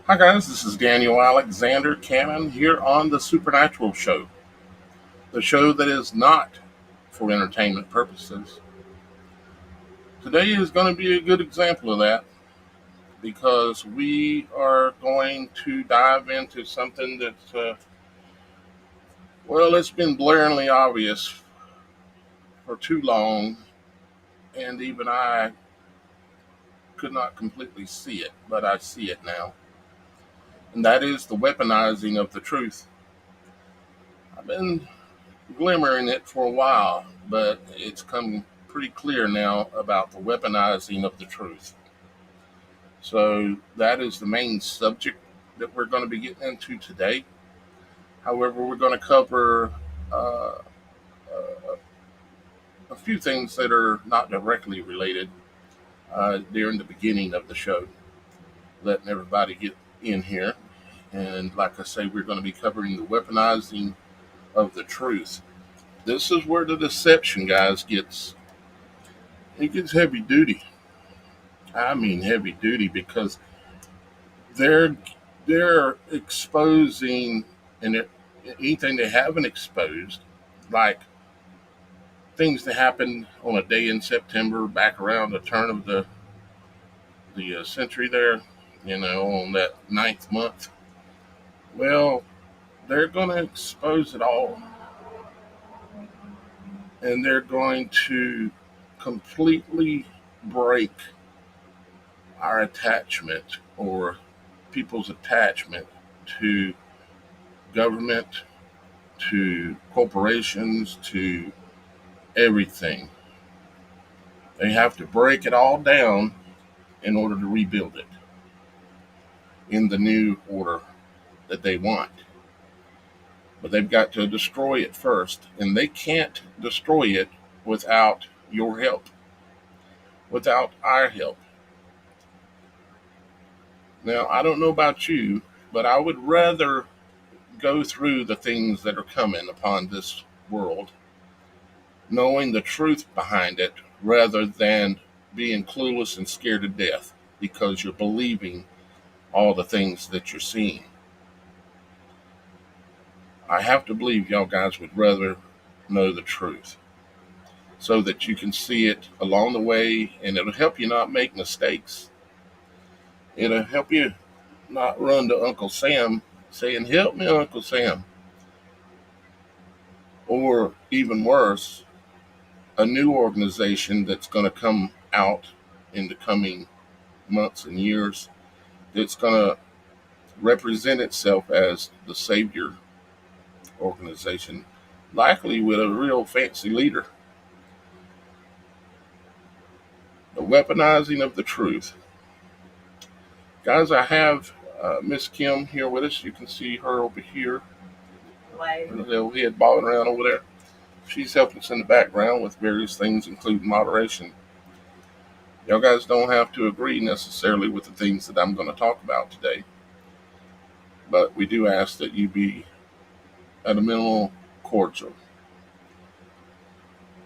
Hi guys, this is Daniel Alexander Cannon here on the Supernatural Show, the show that is not for entertainment purposes. Today is going to be a good example of that because we are going to dive into something that, it's been blaringly obvious for too long, and even I could not completely see it, but I see it now. And that is the weaponizing of the truth. I've been glimmering it for a while, but it's come pretty clear now about the weaponizing of the truth. So that is the main subject that we're going to be getting into today. However, we're going to cover uh, a few things that are not directly related during the beginning of the show, letting everybody get in here. And like I say, we're going to be covering the weaponizing of the truth. This is where the deception, guys, gets heavy duty. I mean heavy duty because they're they're exposing and anything they haven't exposed, like things that happened on a day in September back around the turn of the century there, on that ninth month. Well, they're going to expose it all, and they're going to completely break our attachment or people's attachment to government, to corporations, to everything. They have to break it all down in order to rebuild it in the new order that they want. But they've got to destroy it first, and they can't destroy it without your help, without our help. Now, I don't know about you, but I would rather go through the things that are coming upon this world, knowing the truth behind it, rather than being clueless and scared to death because you're believing all the things that you're seeing. I have to believe y'all guys would rather know the truth so that you can see it along the way, and it'll help you not make mistakes. It'll help you not run to Uncle Sam saying, "Help me, Uncle Sam." Or even worse, a new organization that's going to come out in the coming months and years that's going to represent itself as the savior organization, likely with a real fancy leader. The weaponizing of the truth. Guys, I have Miss Kim here with us. You can see her over here. Her little head bobbing around over there. She's helping us in the background with various things, including moderation. Y'all guys don't have to agree necessarily with the things that I'm going to talk about today, but we do ask that you be at a minimal cordial.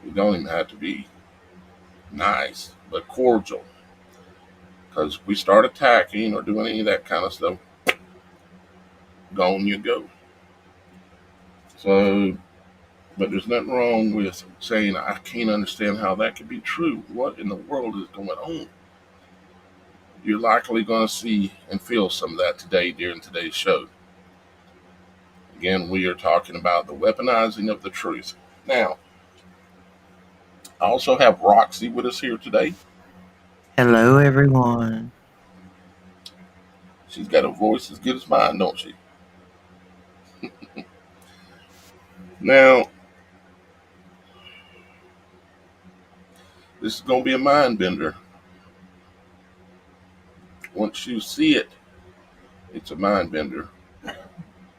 You don't even have to be nice, but cordial. Because if we start attacking or doing any of that kind of stuff, gone you go. So, but there's nothing wrong with saying, I can't understand how that could be true. What in the world is going on? You're likely going to see and feel some of that today during today's show. Again, we are talking about the weaponizing of the truth. Now, I also have Roxy with us here today. Hello, everyone. She's got a voice as good as mine, don't she? Now, this is going to be a mind bender. Once you see it, it's a mind bender.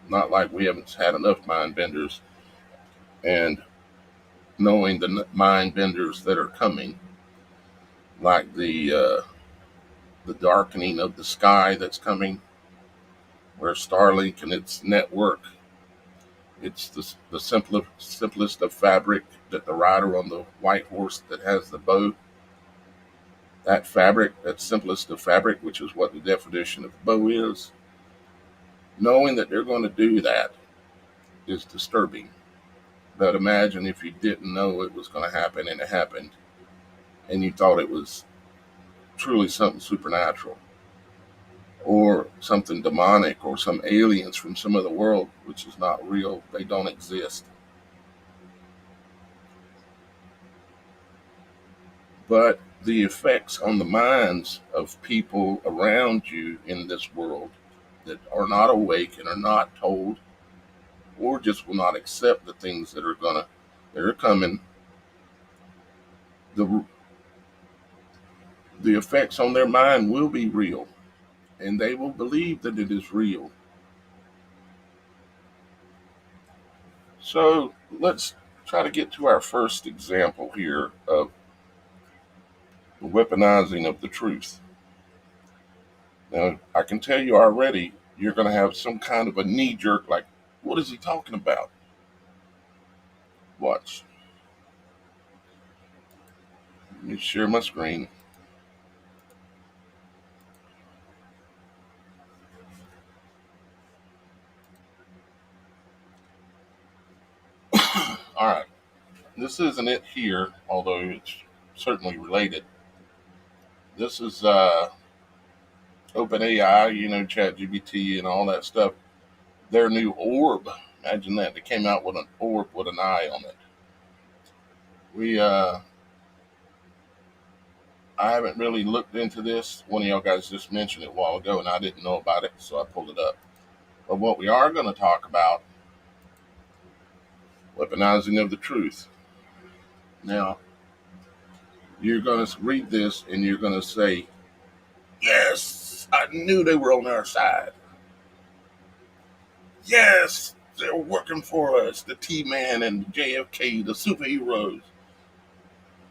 Not like we haven't had enough mind benders, and knowing the mind benders that are coming, like the darkening of the sky that's coming, where Starlink and its network, it's the simplest of fabric that the rider on the white horse that has the bow, that fabric, that simplest of fabric, which is what the definition of bow is, Knowing that they're going to do that is disturbing. But imagine if you didn't know it was going to happen and it happened, and you thought it was truly something supernatural or something demonic or some aliens from some other world, which is not real. They don't exist. But the effects on the minds of people around you in this world that are not awake and are not told or just will not accept the things that are coming, the the effects on their mind will be real, and they will believe that it is real. So let's try to get to our first example here of the weaponizing of the truth. Now, I can tell you already, you're going to have some kind of a knee jerk like, what is he talking about? Watch. Let me share my screen. All right. This isn't it here, although it's certainly related. This is OpenAI, ChatGPT and all that stuff. Their new orb. Imagine that. They came out with an orb with an eye on it. I haven't really looked into this. One of y'all guys just mentioned it a while ago, and I didn't know about it, so I pulled it up. But what we are going to talk about, weaponizing of the truth. Now, you're going to read this, and you're going to say, yes, I knew they were on our side. Yes, they're working for us. The T-Man and the JFK, the superheroes.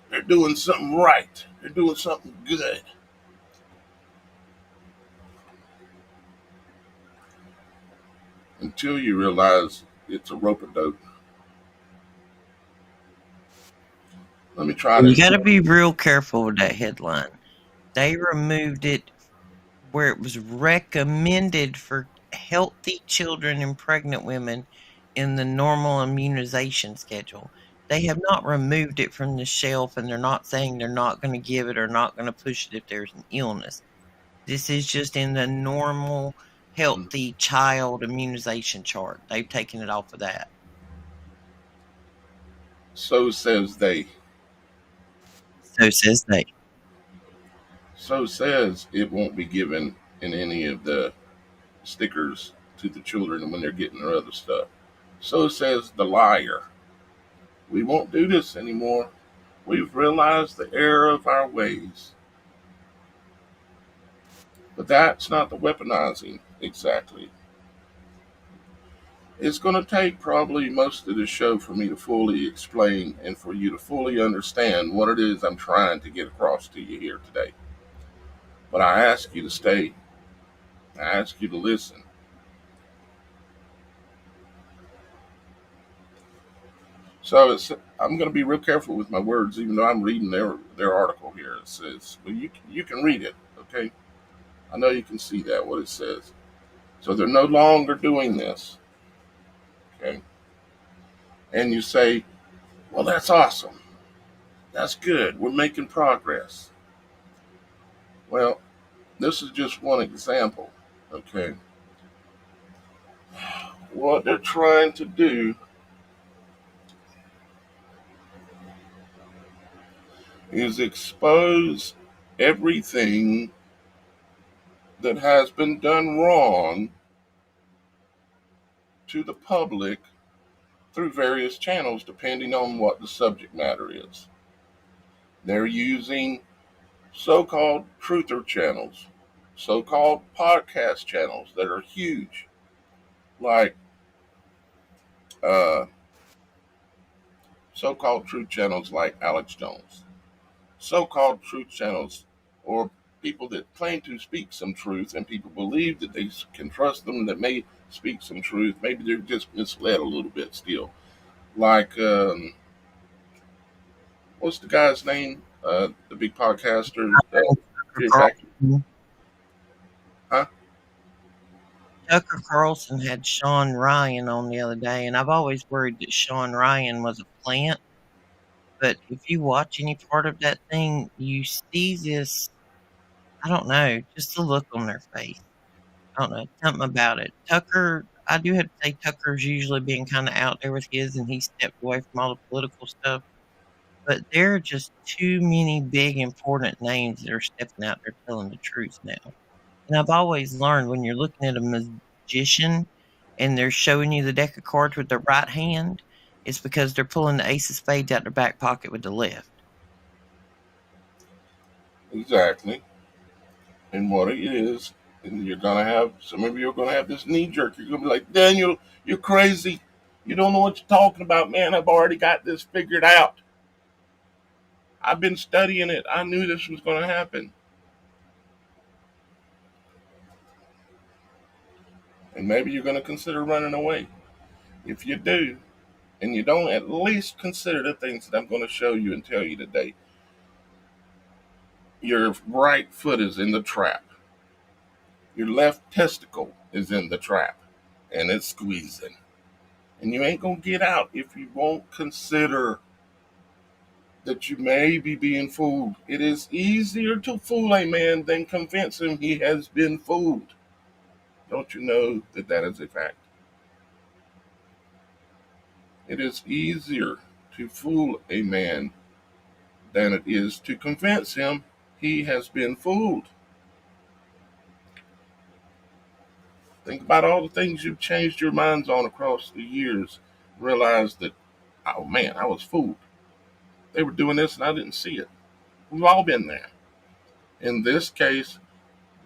They're doing something right. They're doing something good. Until you realize it's a rope-a-dope. Let me try You this. got to be real careful with that headline. They removed it where it was recommended for healthy children and pregnant women in the normal immunization schedule. They have not removed it from the shelf, and they're not saying they're not going to give it or not going to push it if there's an illness. This is just in the normal healthy child immunization chart. They've taken it off of that. So says they. So says they. So says it won't be given in any of the stickers to the children when they're getting their other stuff. So says the liar. We won't do this anymore. We've realized the error of our ways. But that's not the weaponizing exactly. It's going to take probably most of the show for me to fully explain and for you to fully understand what it is I'm trying to get across to you here today. But I ask you to stay. I ask you to listen. So I'm going to be real careful with my words, even though I'm reading their article here. It says, well, you can read it, okay? I know you can see that, what it says. So they're no longer doing this, okay? And you say, well, that's awesome. That's good. We're making progress. Well, this is just one example, okay? What they're trying to do is expose everything that has been done wrong to the public through various channels depending on what the subject matter is. They're using so-called truther channels, so-called podcast channels that are huge, like uh, so-called truth channels like Alex Jones, so-called truth channels or people that claim to speak some truth and people believe that they can trust them that may speak some truth. Maybe they're just misled a little bit still. Like, what's the guy's name? The big podcaster. Huh? Tucker Carlson had Sean Ryan on the other day, and I've always worried that Sean Ryan was a plant. But if you watch any part of that thing, you see this, I don't know, just the look on their face. I don't know, something about it. Tucker, I do have to say Tucker's usually been kinda out there with his, and he stepped away from all the political stuff, but there are just too many big important names that are stepping out there telling the truth now. And I've always learned when you're looking at a magician and they're showing you the deck of cards with their right hand, it's because they're pulling the ace of spades out their back pocket with the left. Exactly. And what it is, and you're gonna have some of you are gonna have this knee jerk. You're gonna be like, Daniel, you're crazy. You don't know what you're talking about, man. I've already got this figured out. I've been studying it. I knew this was gonna happen. And maybe you're gonna consider running away. If you do, and you don't at least consider the things that I'm gonna show you and tell you today, your right foot is in the trap. Your left testicle is in the trap. And it's squeezing. And you ain't going to get out if you won't consider that you may be being fooled. It is easier to fool a man than convince him he has been fooled. Don't you know that that is a fact? It is easier to fool a man than it is to convince him he has been fooled. Think about all the things you've changed your minds on across the years. Realize that, oh man, I was fooled. They were doing this and I didn't see it. We've all been there. In this case,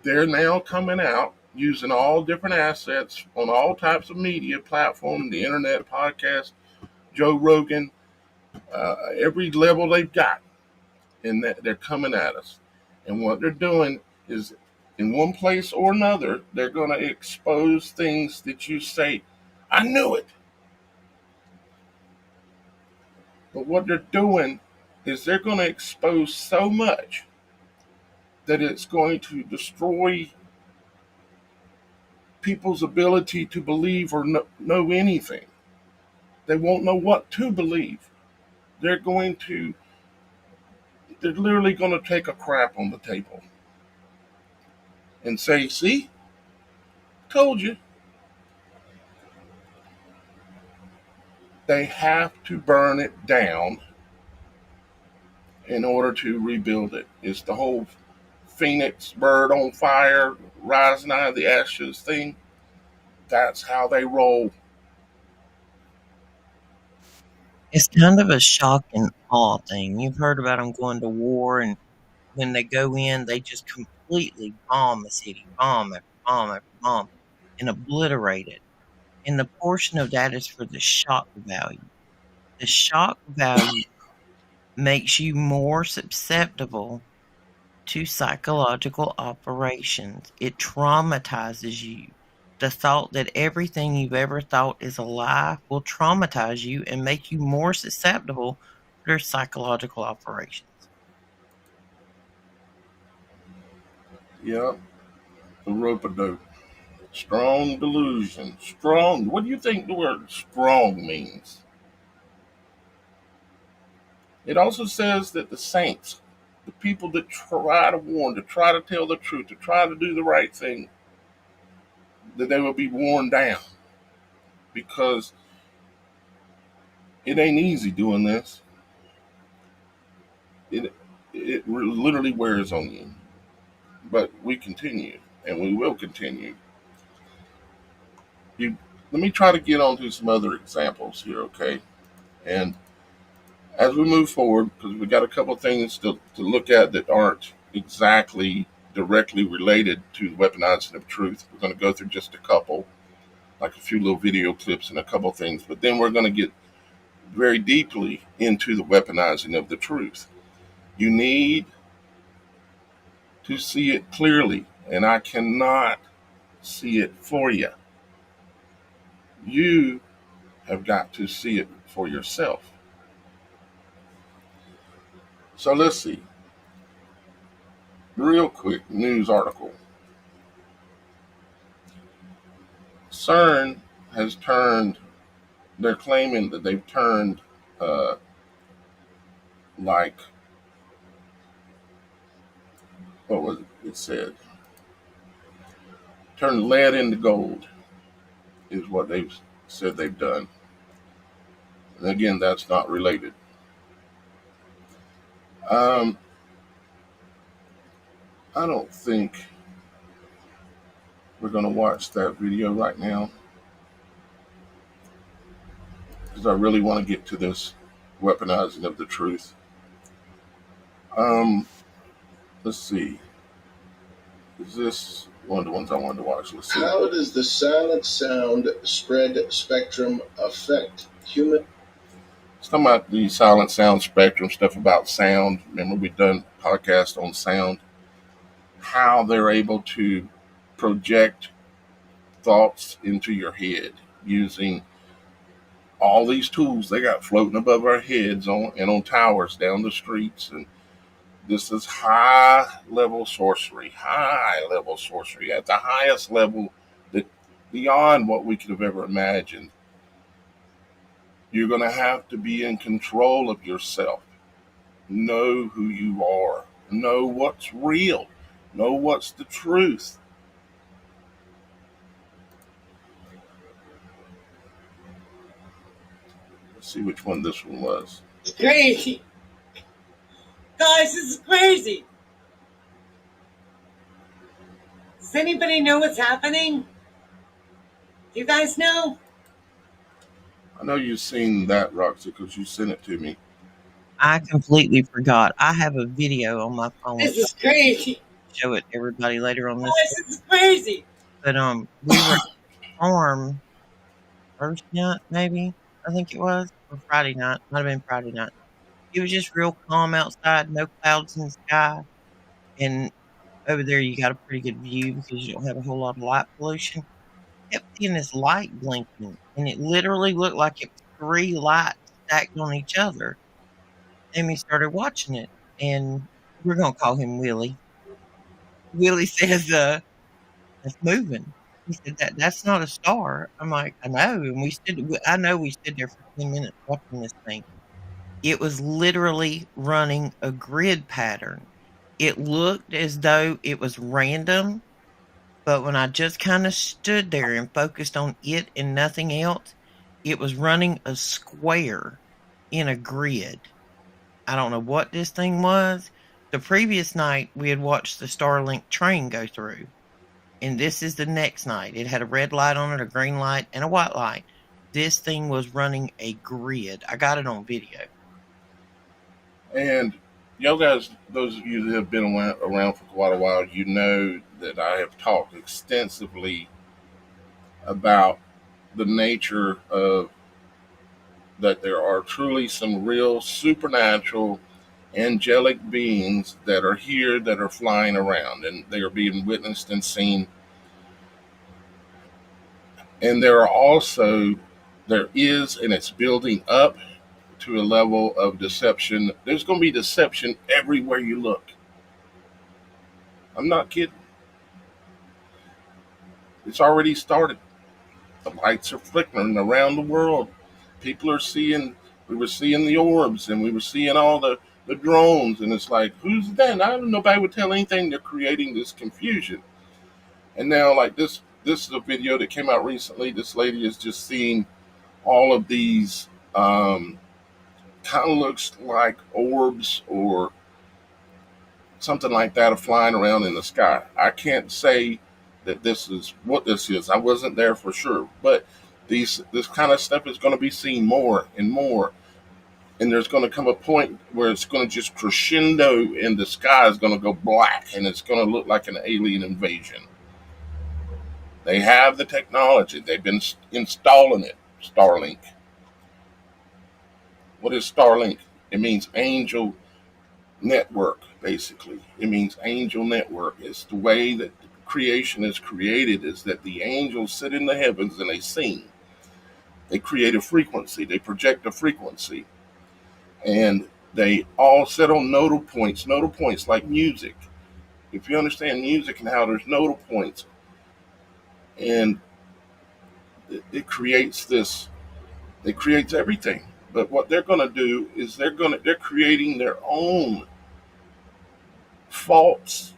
they're now coming out using all different assets on all types of media platforms, the internet, podcast, Joe Rogan, every level they've got. And they're coming at us. And what they're doing is, in one place or another, they're going to expose things that you say, I knew it. But what they're doing is they're going to expose so much that it's going to destroy people's ability to believe or know anything. They won't know what to believe. They're going to, they're literally going to take a crap on the table and say, see, told you. They have to burn it down in order to rebuild it. It's the whole phoenix bird on fire, rising out of the ashes thing. That's how they roll. It's kind of a shock and awe thing. You've heard about them going to war, and when they go in, they just completely bomb a city, bomb after bomb after bomb, and obliterate it. And the portion of that is for the shock value. The shock value makes you more susceptible to psychological operations. It traumatizes you. The thought that everything you've ever thought is a lie will traumatize you and make you more susceptible to their psychological operations. Yep, the rope a dope. Strong delusion. Strong. What do you think the word strong means? It also says that the saints, the people that try to warn, to try to tell the truth, to try to do the right thing, that they will be worn down because it ain't easy doing this. It it literally wears on you. But we continue, and we will continue. You let me try to get on to some other examples here, okay? And as we move forward, because we got a couple of things to look at that aren't exactly directly related to the weaponizing of truth. We're going to go through just a couple, like a few little video clips and a couple of things, but then we're going to get very deeply into the weaponizing of the truth. You need to see it clearly, and I cannot see it for you. You have got to see it for yourself. So let's see. Real quick news article. CERN has turned, they're claiming that they've turned, uh, like, what was it said? Turned lead into gold is what they've said they've done. And again, that's not related. Um, I don't think we're going to watch that video right now because I really want to get to this weaponizing of the truth. Um, let's see. Is this one of the ones I wanted to watch? Let's see. How does the silent sound spread spectrum affect human? It's talking about the silent sound spectrum, stuff about sound. Remember, we've done podcasts on sound. How they're able to project thoughts into your head using all these tools they got floating above our heads on towers down the streets. And this is high level sorcery at the highest level, that beyond what we could have ever imagined. You're going to have to be in control of yourself. Know who you are. Know what's real. Know what's the truth. Let's see which one this one was. It's crazy. Guys, this is crazy. Does anybody know what's happening? Do you guys know? I know you've seen that, Roxy, because you sent it to me. I completely forgot. I have a video on my phone. This is crazy. Show it to everybody later on this. Guys, this is crazy. But we were at the farm Thursday night, maybe. I think it was, or Friday night. Might have been Friday night. It was just real calm outside, no clouds in the sky, and over there you got a pretty good view because you don't have a whole lot of light pollution. Kept seeing this light blinking, and it literally looked like it was 3 lights stacked on each other. And we started watching it, and we're gonna call him Willie. Willie says, "It's moving." He said, "That's not a star." I'm like, "I know," and we stood there for 10 minutes watching this thing. It was literally running a grid pattern. It looked as though it was random, but when I just kind of stood there and focused on it and nothing else, it was running a square in a grid. I don't know what this thing was. The previous night, we had watched the Starlink train go through. And this is the next night. It had a red light on it, a green light, and a white light. This thing was running a grid. I got it on video. And y'all guys, those of you that have been around for quite a while, you know that I have talked extensively about the nature of that there are truly some real supernatural angelic beings that are here, that are flying around, and they are being witnessed and seen. And there is, and it's building up to a level of deception. There's going to be deception everywhere you look. I'm not kidding. It's already started. The lights are flickering around the world. People are seeing, we were seeing the orbs, and we were seeing all the drones, and it's like, who's that? Nobody would tell anything. They're creating this confusion. And now, like this is a video that came out recently. This lady is just seeing all of these kind of looks like orbs or something like that are flying around in the sky. I can't say that this is what this is. I wasn't there for sure, but this kind of stuff is going to be seen more and more, and there's going to come a point where it's going to just crescendo, and the sky is going to go black, and it's going to look like an alien invasion. They have the technology. They've been installing it. Starlink. What is Starlink? It means angel network, basically. It means angel network. It's the way that creation is created, is that the angels sit in the heavens and they sing. They create a frequency. They project a frequency. And they all sit on nodal points like music. If you understand music and how there's nodal points, and it creates this. It creates everything. But what they're going to do is they're creating their own false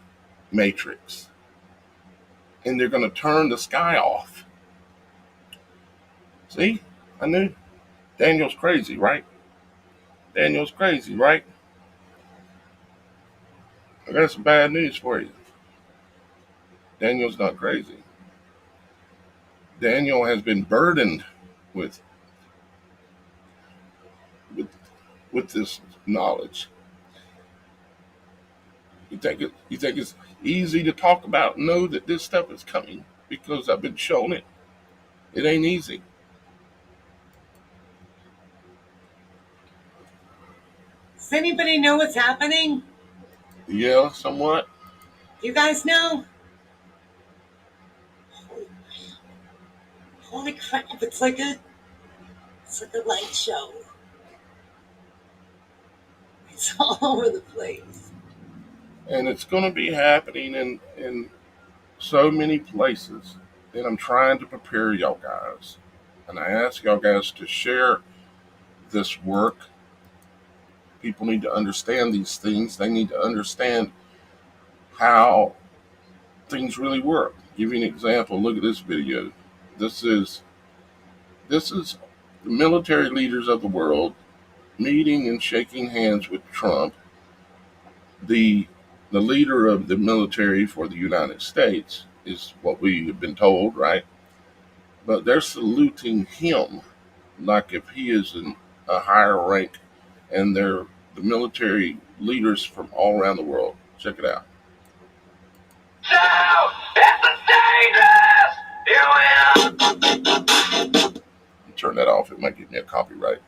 matrix, and they're going to turn the sky off. See, I knew Daniel's crazy, right? Daniel's crazy, right? I got some bad news for you. Daniel's not crazy. Daniel has been burdened with with with this knowledge. You think it's easy to talk about? Know that this stuff is coming because I've been shown it. It ain't easy. Does anybody know what's happening? Yeah, somewhat. You guys know? Holy crap, it's like a light show. It's all over the place. And it's going to be happening in so many places. And I'm trying to prepare y'all guys. And I ask y'all guys to share this work. People need to understand these things. They need to understand how things really work. Give you an example. Look at this video. This is the military leaders of the world meeting and shaking hands with Trump, the leader of the military for the United States, is what we have been told, right? But they're saluting him like if he is in a higher rank, and they're the military leaders from all around the world. Check it out. So, that's the dangerous. Turn that off. It might give me a copyright.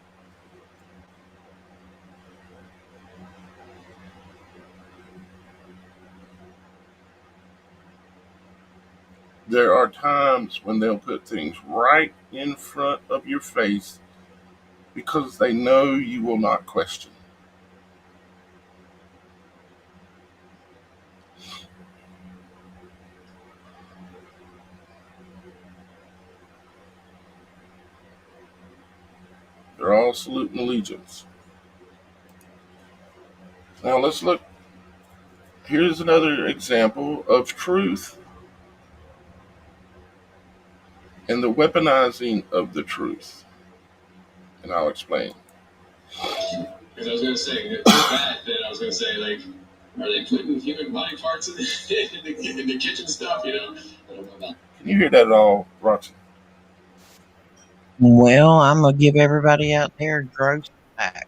There are times when they'll put things right in front of your face because they know you will not question. They're all saluting allegiance. Now let's look. Here's another example of truth and the weaponizing of the truth. And I'll explain. Because I was going to say, with that, then I was going to say, like, are they putting human body parts in the kitchen stuff, you know? I don't know about. Can you hear that at all, Roxy? Well, I'm going to give everybody out there a gross fact.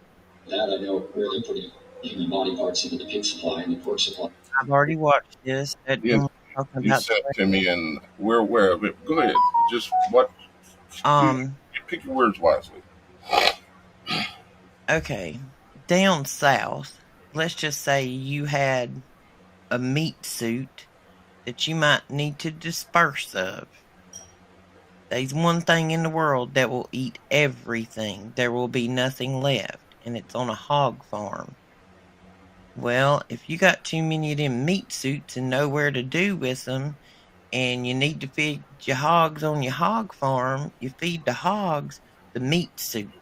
That I know where they're putting human body parts into the pig supply and the pork supply. I've already watched this. Yes, talking you about sent to me, and we're aware of it. Go ahead. Just what? Pick your words wisely. Okay. Down south, let's just say you had a meat suit that you might need to dispose of. There's one thing in the world that will eat everything. There will be nothing left, and it's on a hog farm. Well, if you got too many of them meat suits and know where to do with them, and you need to feed your hogs on your hog farm, you feed the hogs the meat suits.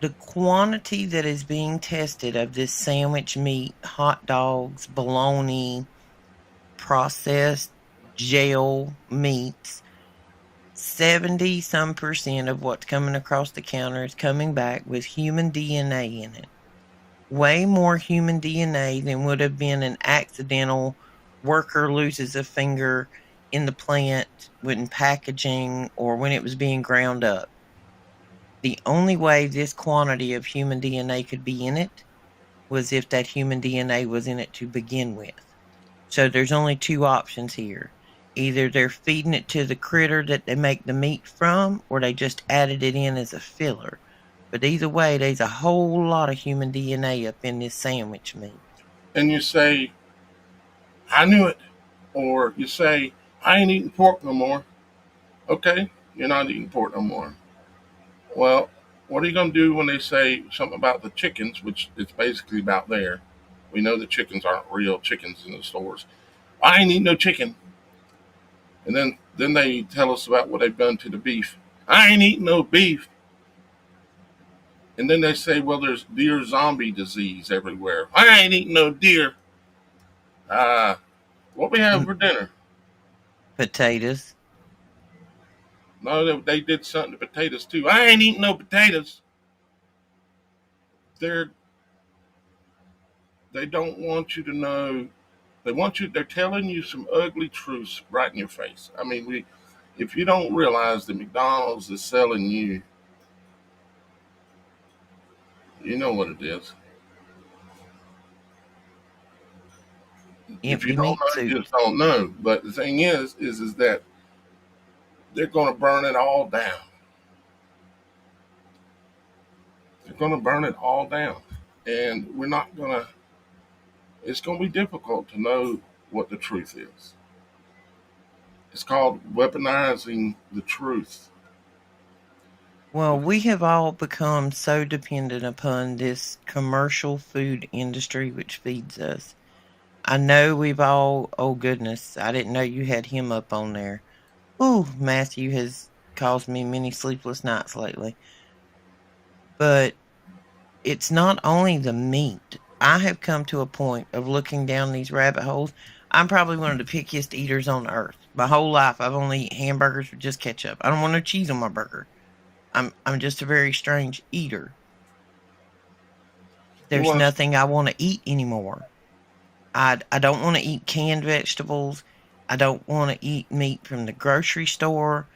The quantity that is being tested of this sandwich meat, hot dogs, bologna, processed gel meats, 70% of what's coming across the counter is coming back with human DNA in it. Way more human DNA than would have been an accidental worker loses a finger in the plant when packaging or when it was being ground up. The only way this quantity of human DNA could be in it was if that human DNA was in it to begin with. So there's only two options here. Either they're feeding it to the critter that they make the meat from, or they just added it in as a filler. But either way, there's a whole lot of human DNA up in this sandwich meat. And you say, I knew it. Or you say, I ain't eating pork no more. Okay, you're not eating pork no more. Well, what are you going to do when they say something about the chickens, which it's basically about there? We know the chickens aren't real chickens in the stores. I ain't eating no chicken. And then they tell us about what they've done to the beef. I ain't eating no beef. And then they say, well, there's deer zombie disease everywhere. I ain't eating no deer. What we have for dinner? Potatoes. No, they did something to potatoes too. I ain't eating no potatoes. They don't want you to know. They're telling you some ugly truths right in your face. I mean, if you don't realize that McDonald's is selling you, you know what it is. If you Empty don't meat know, you suit. just don't know. But the thing is that they're going to burn it all down. They're going to burn it all down. And we're not going to, it's going to be difficult to know what the truth is. It's called weaponizing the truth. Well, we have all become so dependent upon this commercial food industry which feeds us. I know we've all, oh goodness, I didn't know you had him up on there. Ooh, Matthew has caused me many sleepless nights lately. But it's not only the meat. I have come to a point of looking down these rabbit holes. I'm probably one of the pickiest eaters on earth. My whole life, I've only eaten hamburgers with just ketchup. I don't want no cheese on my burger. I'm just a very strange eater. There's nothing I want to eat anymore. I don't want to eat canned vegetables. I don't want to eat meat from the grocery store.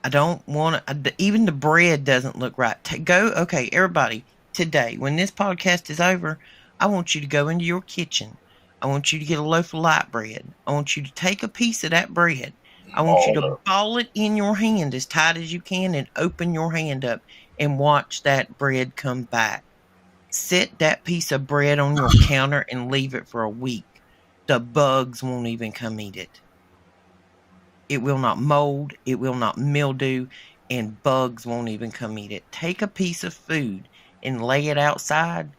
I don't want to, even the bread doesn't look right. Okay, everybody, today, when this podcast is over, I want you to go into your kitchen. I want you to get a loaf of light bread. I want you to take a piece of that bread. I want you to ball it in your hand as tight as you can and open your hand up and watch that bread come back. Set that piece of bread on your counter and leave it for a week. The bugs won't even come eat it. It will not mold, it will not mildew, and bugs won't even come eat it. Take a piece of food and lay it outside,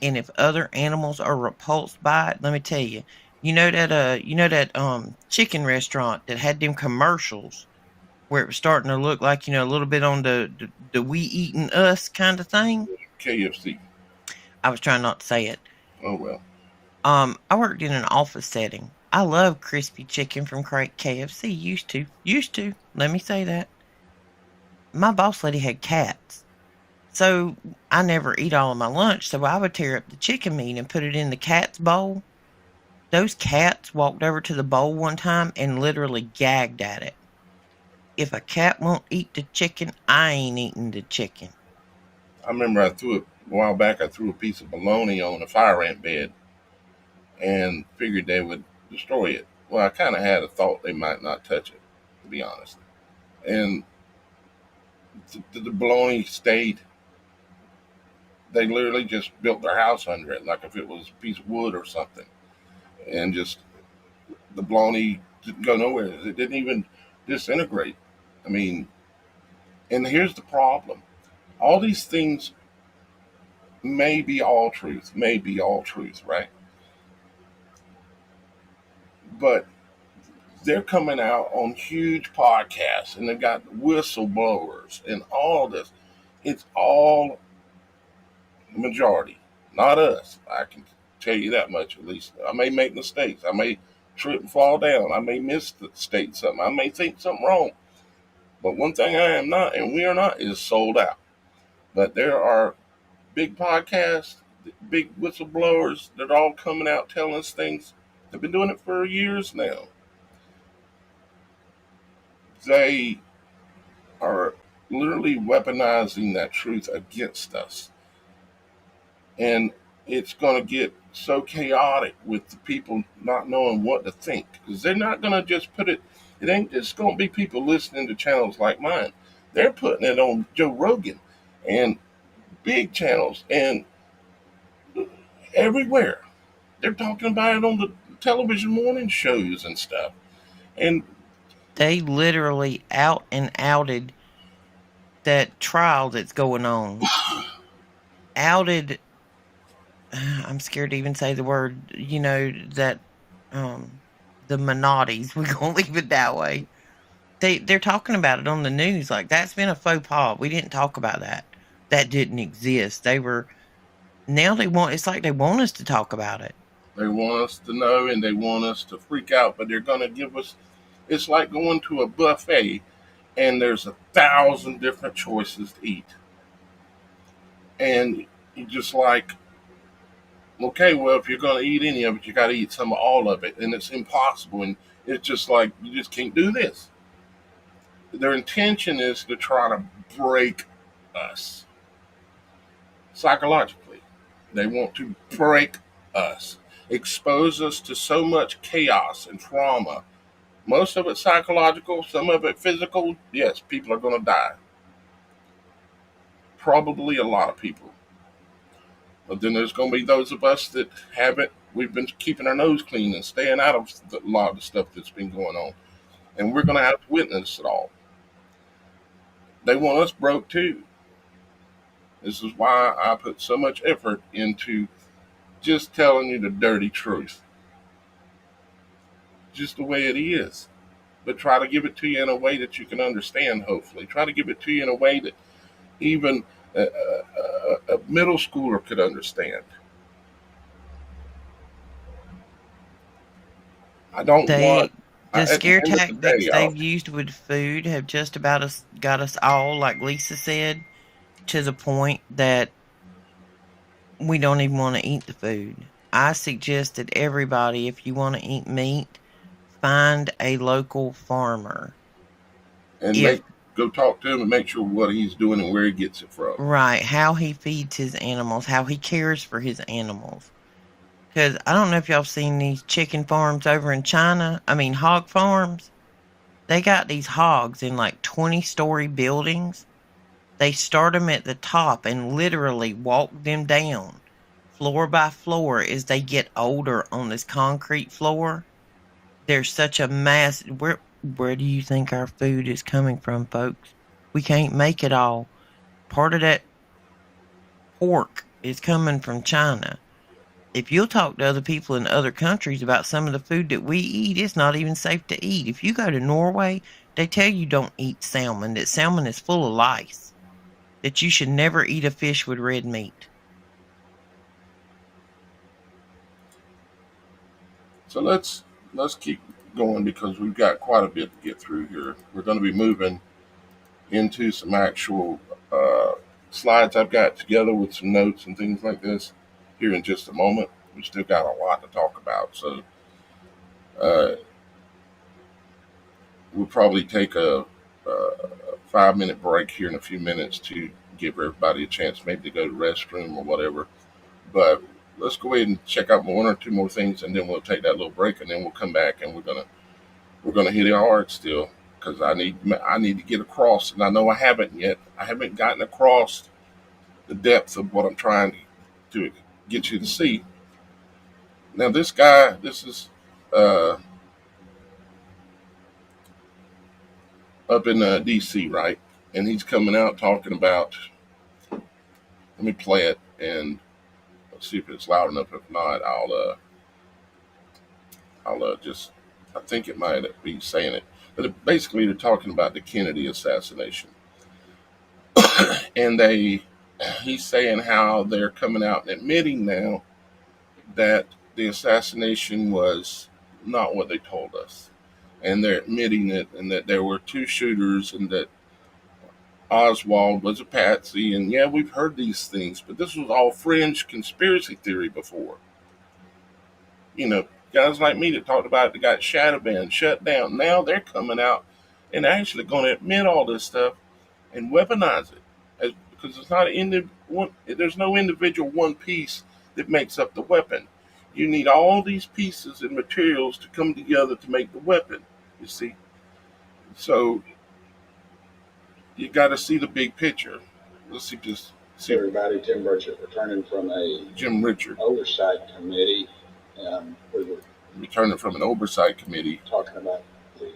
and if other animals are repulsed by it, let me tell you, you know that chicken restaurant that had them commercials where it was starting to look like, a little bit on the we eating us kind of thing? KFC. I was trying not to say it. Oh, well. I worked in an office setting. I love crispy chicken from KFC. Used to. Let me say that. My boss lady had cats. So I never eat all of my lunch, so I would tear up the chicken meat and put it in the cat's bowl. Those cats walked over to the bowl one time and literally gagged at it. If a cat won't eat the chicken, I ain't eating the chicken. I remember a while back, I threw a piece of bologna on a fire ant bed and figured they would destroy it. Well, I kind of had a thought they might not touch it, to be honest. And the bologna stayed. They literally just built their house under it, like if it was a piece of wood or something. And just the bologna didn't go nowhere. It didn't even disintegrate. I mean, and here's the problem. All these things may be all truth, right? But they're coming out on huge podcasts and they've got whistleblowers and all this. It's all the majority, not us. I can tell you that much at least. I may make mistakes. I may trip and fall down. I may misstate something. I may think something wrong. But one thing I am not, and we are not, is sold out. But there are big podcasts, big whistleblowers that are all coming out telling us things. They've been doing it for years now. They are literally weaponizing that truth against us. And it's going to get so chaotic with the people not knowing what to think. Because they're not going to just put it, it ain't just going to be people listening to channels like mine. They're putting it on Joe Rogan and big channels and everywhere. They're talking about it on the television morning shows and stuff. And they literally out and outed that trial that's going on. Outed, I'm scared to even say the word, that the Minottis. We're going to leave it that way. They're talking about it on the news. Like, that's been a faux pas. We didn't talk about that. That didn't exist. Now it's like they want us to talk about it. They want us to know and they want us to freak out, but they're going to give us, it's like going to a buffet and there's 1,000 different choices to eat. And you just like, okay, well, if you're going to eat any of it, you got to eat some of all of it. And it's impossible. And it's just like, you just can't do this. Their intention is to try to break us psychologically. They want to break us, expose us to so much chaos and trauma. Most of it psychological, some of it physical. Yes, people are going to die. Probably a lot of people. But then there's going to be those of us that haven't. We've been keeping our nose clean and staying out of a lot of the stuff that's been going on. And we're going to have to witness it all. They want us broke too. This is why I put so much effort into just telling you the dirty truth. Just the way it is. But try to give it to you in a way that you can understand, hopefully. Try to give it to you in a way that even a middle schooler could understand. I don't want... The scare tactics day, they've used with food have just about got us all, like Lisa said, to the point that we don't even want to eat the food. I suggest that everybody, if you want to eat meat, find a local farmer. And go talk to him and make sure what he's doing and where he gets it from. Right, how he feeds his animals, how he cares for his animals. Because I don't know if y'all seen these chicken farms over in China. I mean, hog farms. They got these hogs in like 20-story buildings. They start them at the top and literally walk them down floor by floor as they get older on this concrete floor. There's such a mass. Where do you think our food is coming from, folks? We can't make it all. Part of that pork is coming from China. If you'll talk to other people in other countries about some of the food that we eat, it's not even safe to eat. If you go to Norway, they tell you don't eat salmon, that salmon is full of lice, that you should never eat a fish with red meat. So let's keep going because we've got quite a bit to get through here. We're going to be moving into some actual slides I've got together with some notes and things like this here in just a moment. We still got a lot to talk about, so we'll probably take a 5-minute break here in a few minutes to give everybody a chance maybe to go to the restroom or whatever. But let's go ahead and check out one or two more things, and then we'll take that little break, and then we'll come back and we're gonna hit it hard still because I need to get across, and I know I haven't yet. I haven't gotten across the depth of what I'm trying to get you to see. Now, this guy, this is up in D.C., right? And he's coming out talking about. Let me play it and let's see if it's loud enough. If not, I'll just. I think it might be saying it, but basically they're talking about the Kennedy assassination, and he's saying how they're coming out and admitting now that the assassination was not what they told us. And they're admitting it, and that there were two shooters, and that Oswald was a patsy. And yeah, we've heard these things, but this was all fringe conspiracy theory before. You know, guys like me that talked about it, that got shadow banned, shut down. Now they're coming out and actually going to admit all this stuff and weaponize it. Because it's not there's no individual one piece that makes up the weapon. You need all these pieces and materials to come together to make the weapon, you see. So you got to see the big picture. Let's see this. See everybody, Tim Burchett returning from a Jim Richard oversight committee. We were returning from an oversight committee talking about the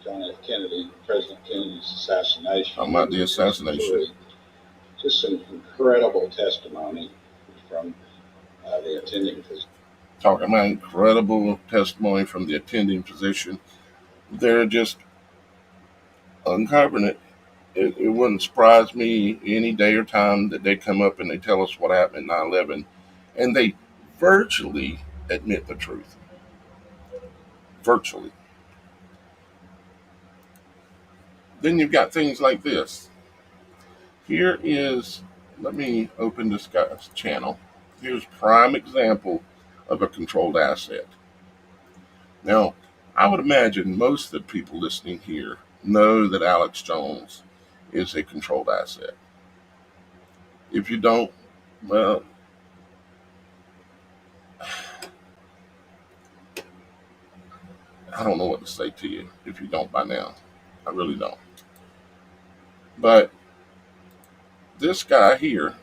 John F. Kennedy, President Kennedy's assassination. Talking about the assassination. Just some incredible testimony from the attending physician. talking about incredible testimony from the attending physician. They're just uncovering it. It wouldn't surprise me any day or time that they come up and they tell us what happened at 9/11, and they virtually admit the truth. Virtually. Then you've got things like this. Here is, let me open this guy's channel. Here's prime example of a controlled asset. Now, I would imagine most of the people listening here know that Alex Jones is a controlled asset. If you don't, well, I don't know what to say to you if you don't by now. I really don't. But this guy here,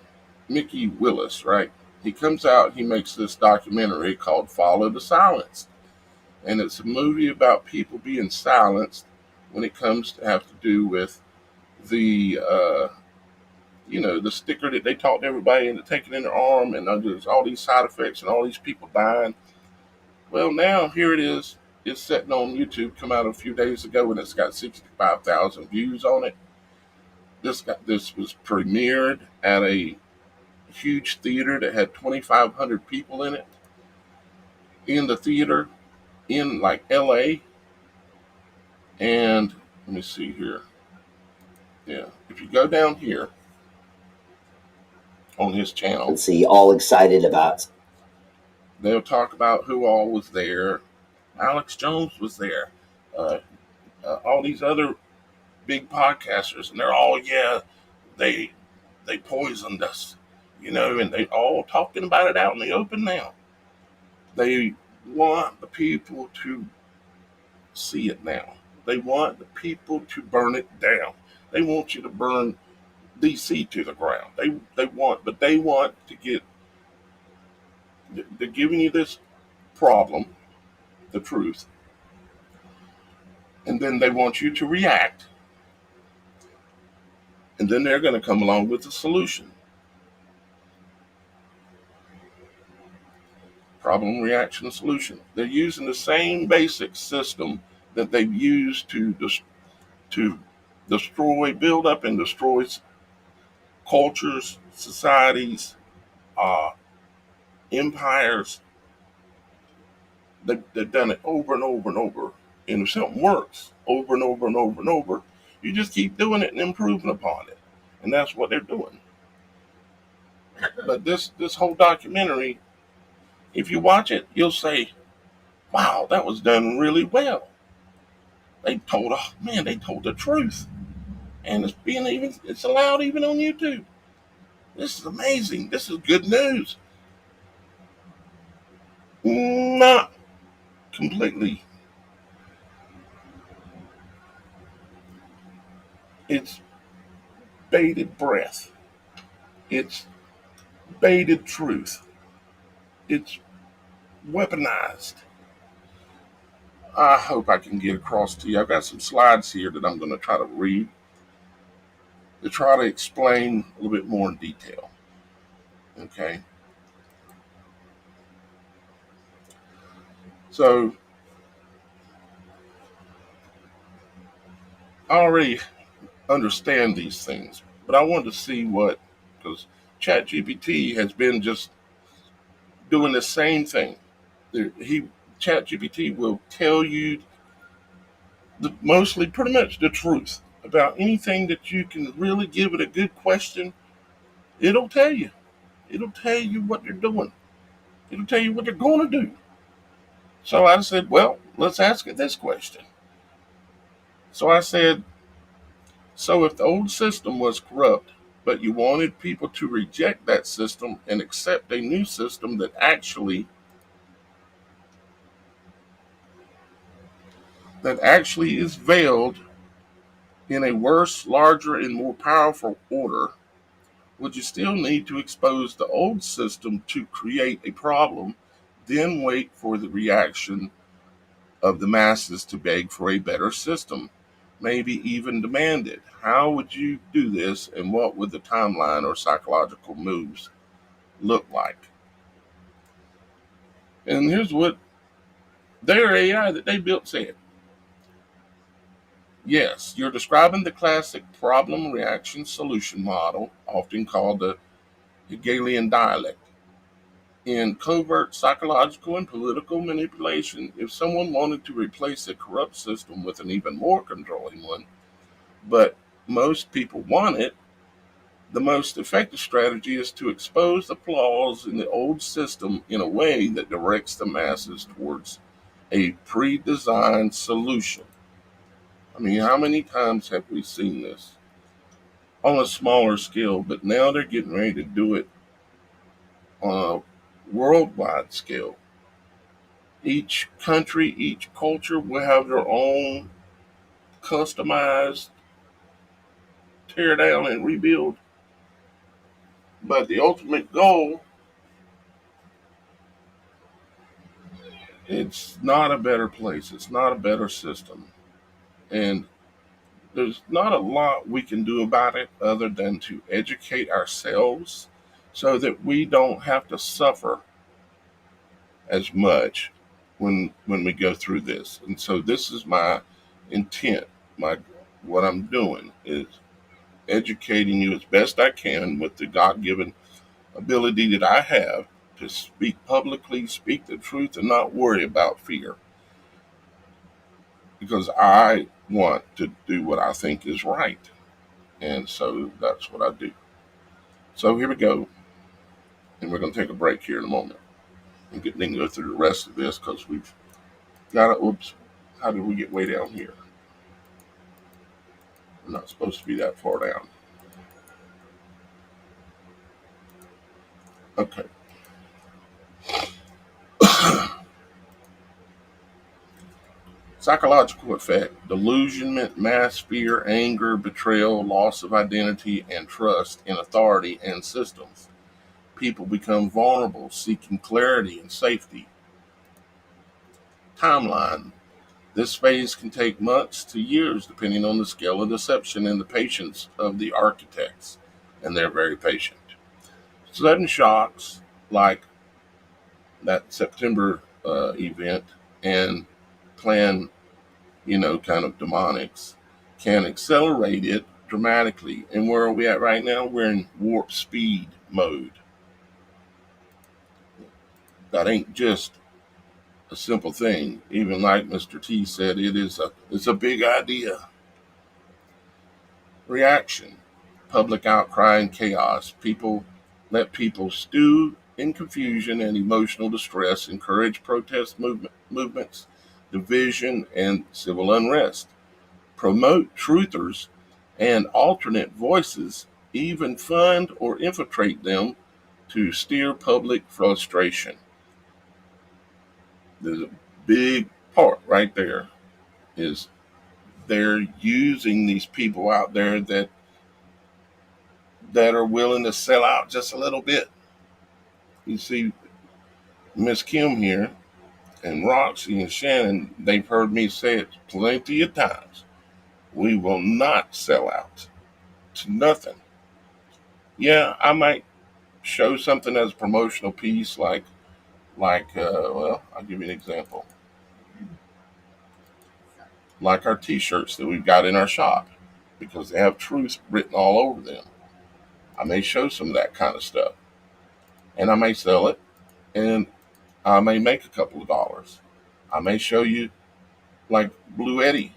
Mickey Willis, right? He comes out, he makes this documentary called Follow the Silence. And it's a movie about people being silenced when it comes to have to do with the, the sticker that they taught everybody into taking in their arm, and there's all these side effects and all these people dying. Well, now here it is. It's sitting on YouTube, come out a few days ago, and it's got 65,000 views on it. This was premiered at a huge theater that had 2,500 people in it. In the theater in like LA. And let me see here. Yeah, if you go down here on his channel, see all excited about. They'll talk about who all was there. Alex Jones was there. All these other big podcasters, and they're all, they poisoned us, and they all talking about it out in the open now. They want the people to see it now. They want the people to burn it down. They want you to burn DC to the ground. They want to get, they're giving you this problem, the truth, and then they want you to react, and then they're going to come along with a solution. Problem, reaction, and solution. They're using the same basic system that they've used to destroy, build up and destroy cultures, societies, empires. They've done it over and over and over. And if something works over and over and over and over, you just keep doing it and improving upon it. And that's what they're doing. But this whole documentary, if you watch it, you'll say, wow, that was done really well. They told the truth. And it's allowed even on YouTube. This is amazing. This is good news. Not completely. It's bated breath. It's baited truth. It's weaponized. I hope I can get across to you. I've got some slides here that I'm going to try to read to try to explain a little bit more in detail. Okay. So I already understand these things, but I wanted to see because ChatGPT has been just doing the same thing. ChatGPT will tell you pretty much the truth about anything that you can really give it a good question. It'll tell you. It'll tell you what they're doing. It'll tell you what they're going to do. So I said, well, let's ask it this question. So I said, so if the old system was corrupt, but you wanted people to reject that system and accept a new system that actually is veiled in a worse, larger, and more powerful order, would you still need to expose the old system to create a problem, then wait for the reaction of the masses to beg for a better system, maybe even demand it? How would you do this, and what would the timeline or psychological moves look like? And here's what their AI that they built said. Yes, you're describing the classic problem reaction solution model, often called the Hegelian dialect. In covert psychological and political manipulation, if someone wanted to replace a corrupt system with an even more controlling one, but most people want it, the most effective strategy is to expose the flaws in the old system in a way that directs the masses towards a pre-designed solution. I mean, how many times have we seen this? On a smaller scale, but now they're getting ready to do it on a worldwide scale. Each country, each culture will have their own customized tear down and rebuild. But the ultimate goal, it's not a better place. It's not a better system. And there's not a lot we can do about it other than to educate ourselves so that we don't have to suffer as much when we go through this. And so this is my intent. What I'm doing is educating you as best I can with the God-given ability that I have to speak publicly, speak the truth, and not worry about fear. Because I want to do what I think is right. And so that's what I do. So here we go. And we're going to take a break here in a moment. And then go through the rest of this because we've got it. Oops. How did we get way down here? I'm not supposed to be that far down. Okay. Psychological effect: delusionment, mass fear, anger, betrayal, loss of identity, and trust in authority and systems. People become vulnerable, seeking clarity and safety. Timeline: this phase can take months to years depending on the scale of deception and the patience of the architects, and they're very patient. Sudden shocks like that September event and planned, kind of demonics can accelerate it dramatically. And where are we at right now? We're in warp speed mode. That ain't just a simple thing. Even like Mr. T said, it's a big idea. Reaction: public outcry and chaos. Let people stew in confusion and emotional distress, encourage protest movements, division, and civil unrest. Promote truthers and alternate voices, even fund or infiltrate them to steer public frustration. There's a big part right there is they're using these people out there that are willing to sell out just a little bit. You see, Miss Kim here and Roxy and Shannon, they've heard me say it plenty of times. We will not sell out to nothing. Yeah, I might show something as a promotional piece, like well, I'll give you an example. Like our T-shirts that we've got in our shop, because they have truth written all over them. I may show some of that kind of stuff, and I may sell it, and I may make a couple of dollars. I may show you like Blue Eddie,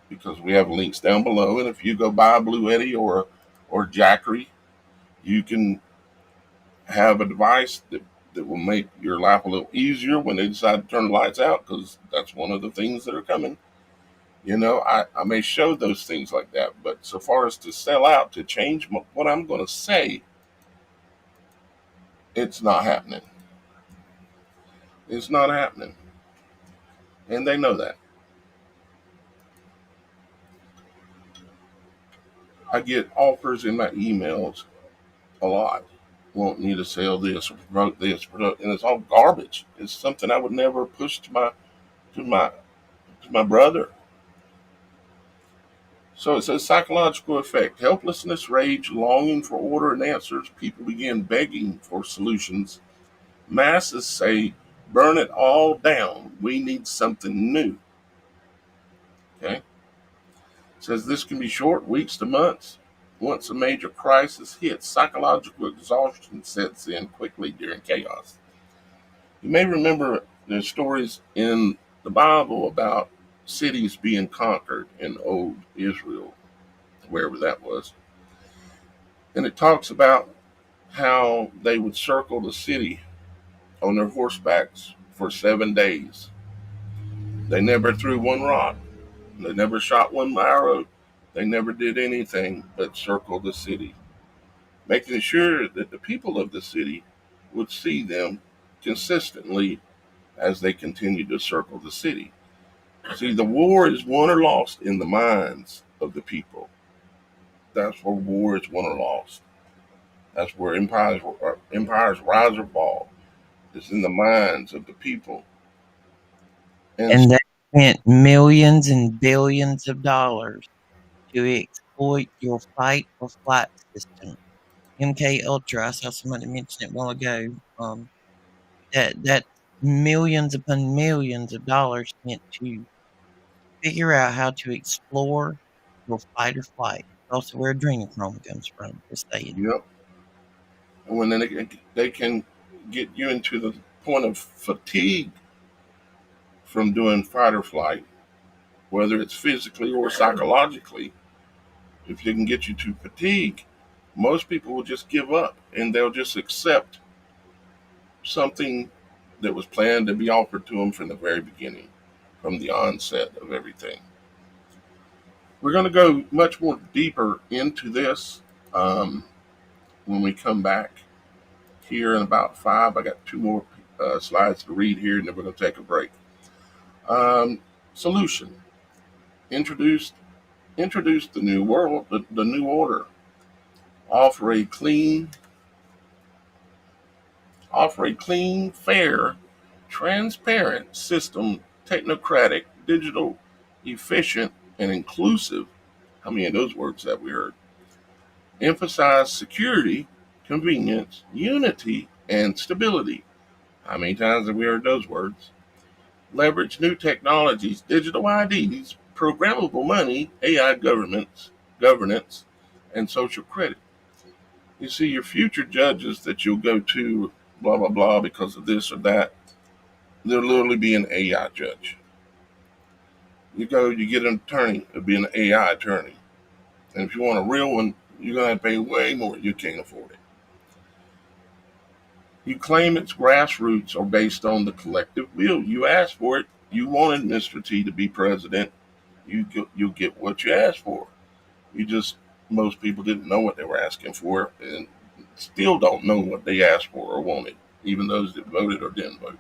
because we have links down below, and if you go buy a Blue Eddie or Jackery, you can have a device that will make your life a little easier when they decide to turn the lights out, because that's one of the things that are coming. I may show those things like that, but so far as to sell out, to change what I'm going to say, it's not happening. It's not happening. And they know that. I get offers in my emails a lot, wanting you to sell this or promote this, and it's all garbage. It's something I would never push to my brother. So it says psychological effect: helplessness, rage, longing for order and answers. People begin begging for solutions. Masses say burn it all down. We need something new. Okay? It says this can be short, weeks to months. Once a major crisis hits, psychological exhaustion sets in quickly during chaos. You may remember there's stories in the Bible about cities being conquered in old Israel, wherever that was. And it talks about how they would circle the city on their horsebacks for 7 days. They never threw one rock. They never shot one arrow. They never did anything but circle the city, making sure that the people of the city would see them consistently as they continued to circle the city. See, the war is won or lost in the minds of the people. That's where war is won or lost. That's where empires rise or fall. It's in the minds of the people. And they spent millions and billions of dollars to exploit your fight or flight system. MK Ultra, I saw somebody mention it a while ago. That millions upon millions of dollars spent to figure out how to explore your fight or flight. Also, where adrenochrome comes from, just saying. Yep. And when they can get you into the point of fatigue from doing fight or flight, whether it's physically or psychologically, if they can get you to fatigue, most people will just give up and they'll just accept something that was planned to be offered to them from the very beginning, from the onset of everything. We're going to go much more deeper into this when we come back here in about 5. I got 2 more slides to read here, and then we're going to take a break. Solution. Introduce the new world, the new order. Offer a clean, fair, transparent system, technocratic, digital, efficient, and inclusive. How many of those words have we heard? Emphasize security, convenience, unity, and stability. How many times have we heard those words? Leverage new technologies, digital IDs, programmable money, AI governance, and social credit. You see, your future judges that you'll go to, blah, blah, blah, because of this or that, they'll literally be an AI judge. You get an attorney, it'll be an AI attorney. And if you want a real one, you're going to have to pay way more. You can't afford it. You claim its grassroots are based on the collective will. You asked for it. You wanted Mr. T to be president. You'll get what you asked for. Most people didn't know what they were asking for and still don't know what they asked for or wanted, even those that voted or didn't vote.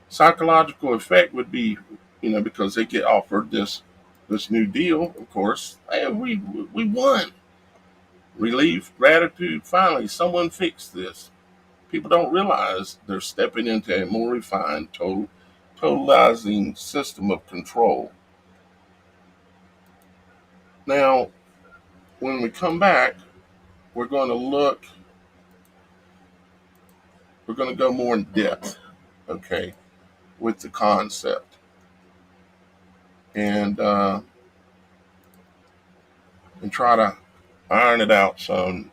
Psychological effect would be, because they get offered this new deal, of course, hey, we won. Relief, gratitude, finally, someone fixed this. People don't realize they're stepping into a more refined, totalizing system of control. Now, when we come back, we're going to go more in depth, okay, with the concept. And try to iron it out some.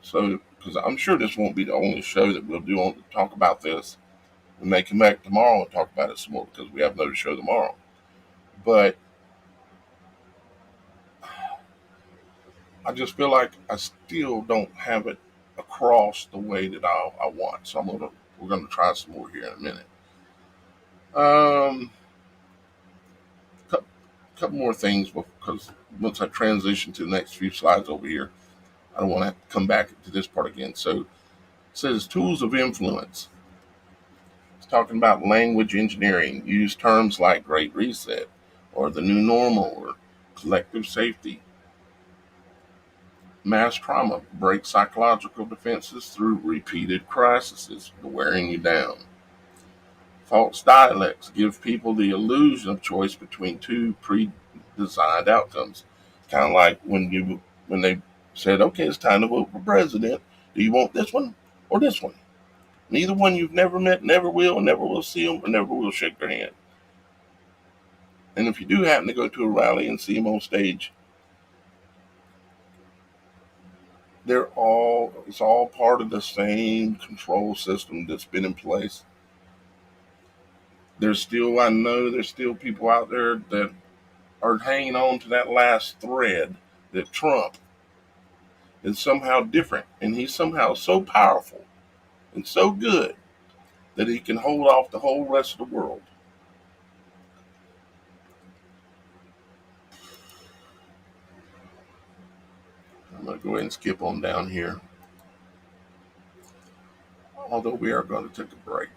So, because I'm sure this won't be the only show that we'll do on to talk about this. We may come back tomorrow and talk about it some more because we have another show tomorrow. But I just feel like I still don't have it across the way that I want. So we're gonna try some more here in a minute. Couple more things because once I transition to the next few slides over here, I don't want to have to come back to this part again. So it says tools of influence. It's talking about language engineering. Use terms like Great Reset or the new normal or collective safety. Mass trauma. Break psychological defenses through repeated crises, wearing you down. False dialects. Give people the illusion of choice between 2 pre-designed outcomes. Kind of like when they said, okay, it's time to vote for president. Do you want this one or this one? Neither one you've never met, never will see them, or never will shake their hand. And if you do happen to go to a rally and see them on stage, it's all part of the same control system that's been in place. I know there's still people out there that are hanging on to that last thread that Trump is somehow different, and he's somehow so powerful and so good that he can hold off the whole rest of the world. I'm going to go ahead and skip on down here, although we are going to take a break.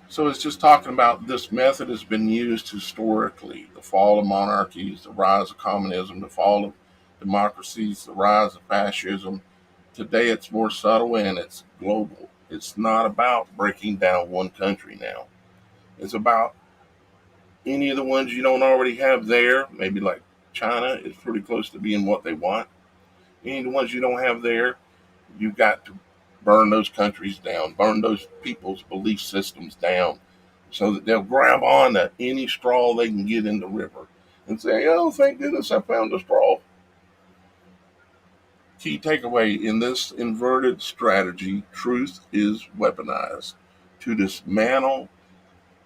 So it's just talking about this method has been used historically. The fall of monarchies, the rise of communism, the fall of democracies, the rise of fascism. Today it's more subtle and it's global. It's not about breaking down one country now. It's about any of the ones you don't already have there. Maybe like China is pretty close to being what they want. Any of the ones you don't have there, you've got to burn those countries down, burn those people's belief systems down, so that they'll grab on to any straw they can get in the river and say, oh, thank goodness I found a straw. Key takeaway in this inverted strategy, truth is weaponized to dismantle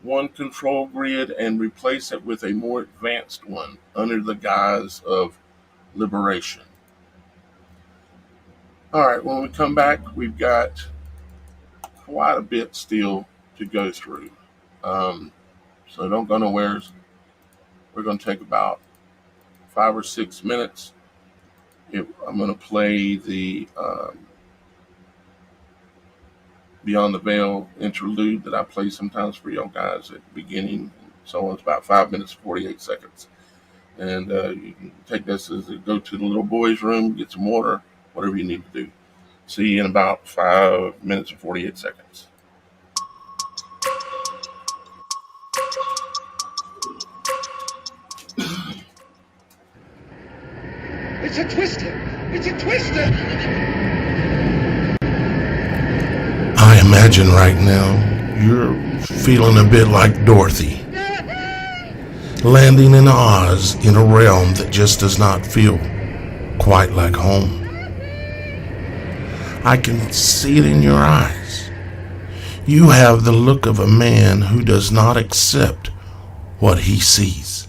one control grid and replace it with a more advanced one under the guise of liberation. All right, when we come back, we've got quite a bit still to go through. So don't go nowhere. We're going to take about 5 or 6 minutes. I'm going to play the Beyond the Veil interlude that I play sometimes for y'all guys at the beginning. So it's about 5 minutes, 48 seconds. And you can take this as a go to the little boy's room, get some water, whatever you need to do. See you in about 5 minutes and 48 seconds. It's a twister! It's a twister! I imagine right now you're feeling a bit like Dorothy, landing in Oz in a realm that just does not feel quite like home. I can see it in your eyes. You have the look of a man who does not accept what he sees,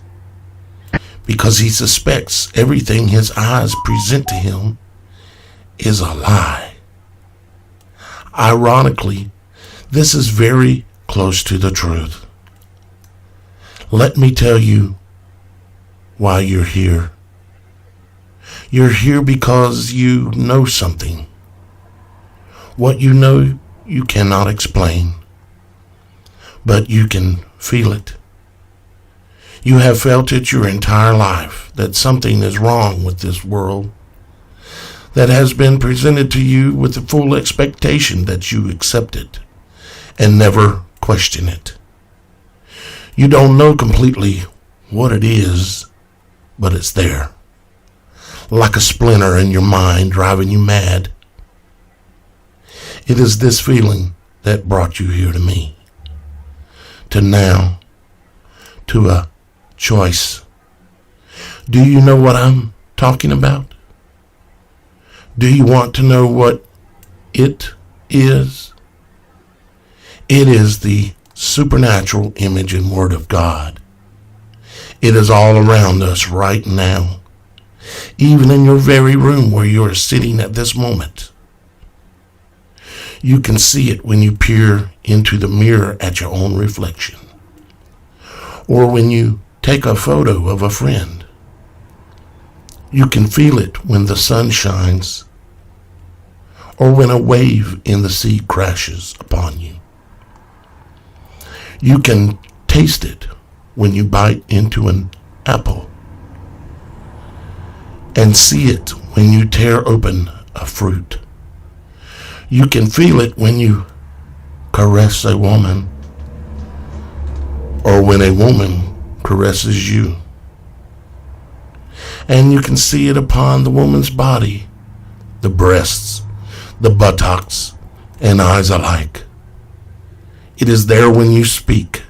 because he suspects everything his eyes present to him is a lie. Ironically, this is very close to the truth. Let me tell you why you're here. You're here because you know something. What you know, you cannot explain, but you can feel it. You have felt it your entire life, that something is wrong with this world that has been presented to you with the full expectation that you accept it and never question it. You don't know completely what it is, but it's there, like a splinter in your mind driving you mad. It is this feeling that brought you here to me, to now, to a choice. Do you know what I'm talking about? Do you want to know what it is? It is the supernatural image and word of God. It is all around us right now, even in your very room where you are sitting at this moment. You can see it when you peer into the mirror at your own reflection, or when you take a photo of a friend. You can feel it when the sun shines, or when a wave in the sea crashes upon you. You can taste it when you bite into an apple, and see it when you tear open a fruit. You can feel it when you caress a woman, or when a woman caresses you. And you can see it upon the woman's body, the breasts, the buttocks and eyes alike. It is there when you speak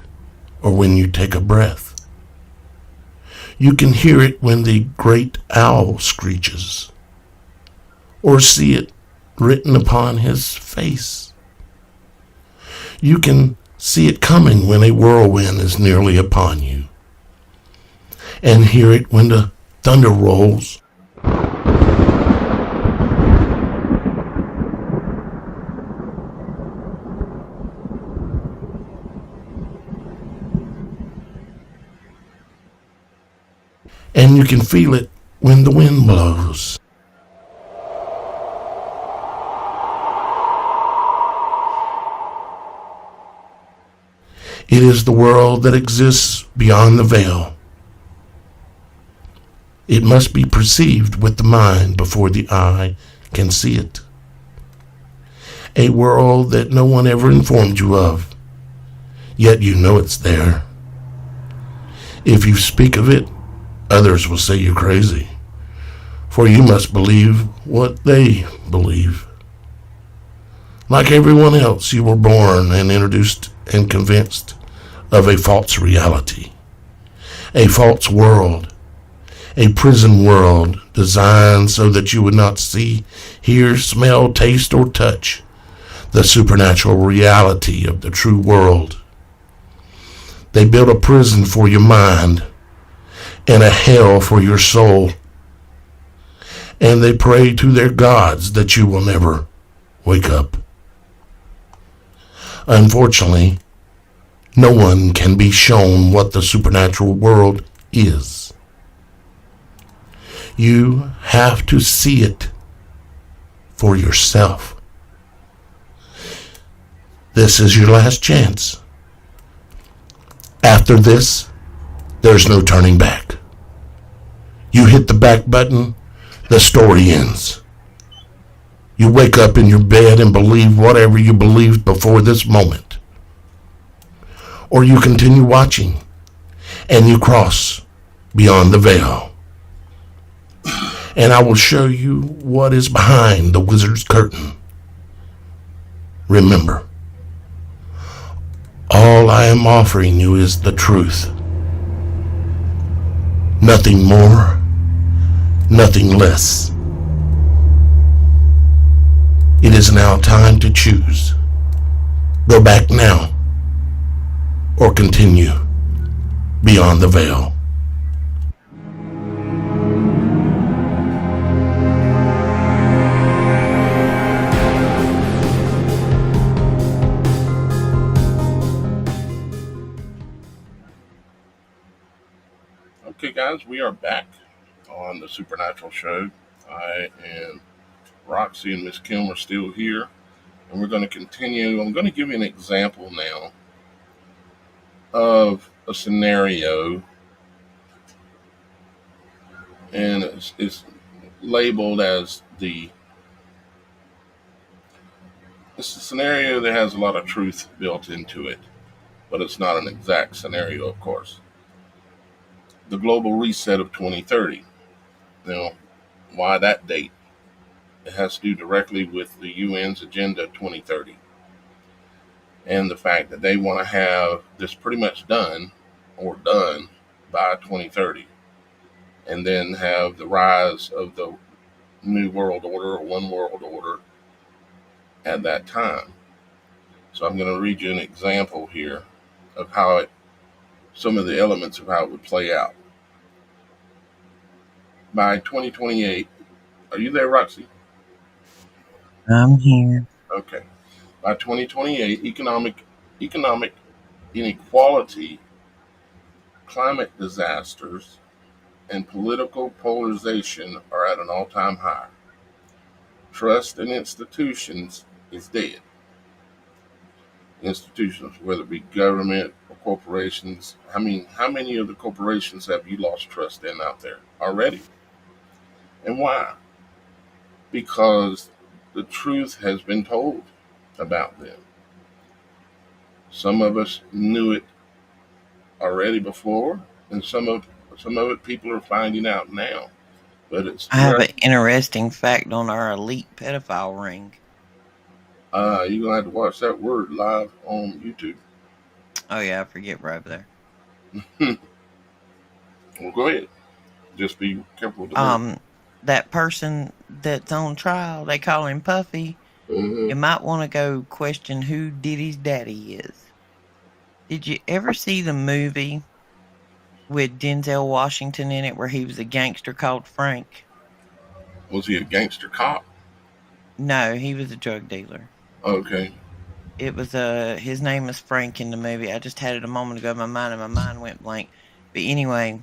or when you take a breath. You can hear it when the great owl screeches, or see it written upon his face. You can see it coming when a whirlwind is nearly upon you, and hear it when the thunder rolls. And you can feel it when the wind blows. It is the world that exists beyond the veil. It must be perceived with the mind before the eye can see it. A world that no one ever informed you of, yet you know it's there. If you speak of it, others will say you're crazy, for you must believe what they believe. Like everyone else, you were born and introduced and convinced of a false reality, a false world, a prison world designed so that you would not see, hear, smell, taste, or touch the supernatural reality of the true world. They built a prison for your mind and a hell for your soul, and they pray to their gods that you will never wake up. Unfortunately, no one can be shown what the supernatural world is. You have to see it for yourself. This is your last chance. After this, there's no turning back. You hit the back button, the story ends. You wake up in your bed and believe whatever you believed before this moment. Or you continue watching and you cross beyond the veil. And I will show you what is behind the wizard's curtain. Remember, all I am offering you is the truth. Nothing more, nothing less. It is now time to choose. Go back now, or continue beyond the veil. Okay, guys, we are back on the Supernatural Show. I and Roxy and Miss Kim are still here, and we're going to continue. I'm going to give you an example now of a scenario, and it's labeled as it's a scenario that has a lot of truth built into it, but it's not an exact scenario, of course. The global reset of 2030. Now, why that date? It has to do directly with the UN's Agenda 2030 and the fact that they want to have this pretty much done by 2030, and then have the rise of the New World Order or One World Order at that time. So I'm going to read you an example here of how some of the elements of how it would play out. By 2028, are you there, Roxy? I'm here. Okay. By 2028, economic inequality, climate disasters, and political polarization are at an all-time high. Trust in institutions is dead. Institutions, whether it be government or corporations. I mean, how many of the corporations have you lost trust in out there already? And why? Because the truth has been told about them. Some of us knew it already before, and some of it people are finding out now. But I have an interesting fact on our elite pedophile ring. You're gonna have to watch that word live on YouTube. Oh yeah, I forget right over there. Well, go ahead. Just be careful with the word. That person that's on trial, they call him Puffy. Mm-hmm. You might want to go question who Diddy's daddy is. Did you ever see the movie with Denzel Washington in it where he was a gangster called Frank? Was he a gangster cop? No, he was a drug dealer. Okay. It was his name was Frank in the movie. I just had it a moment ago in my mind and my mind went blank. But anyway,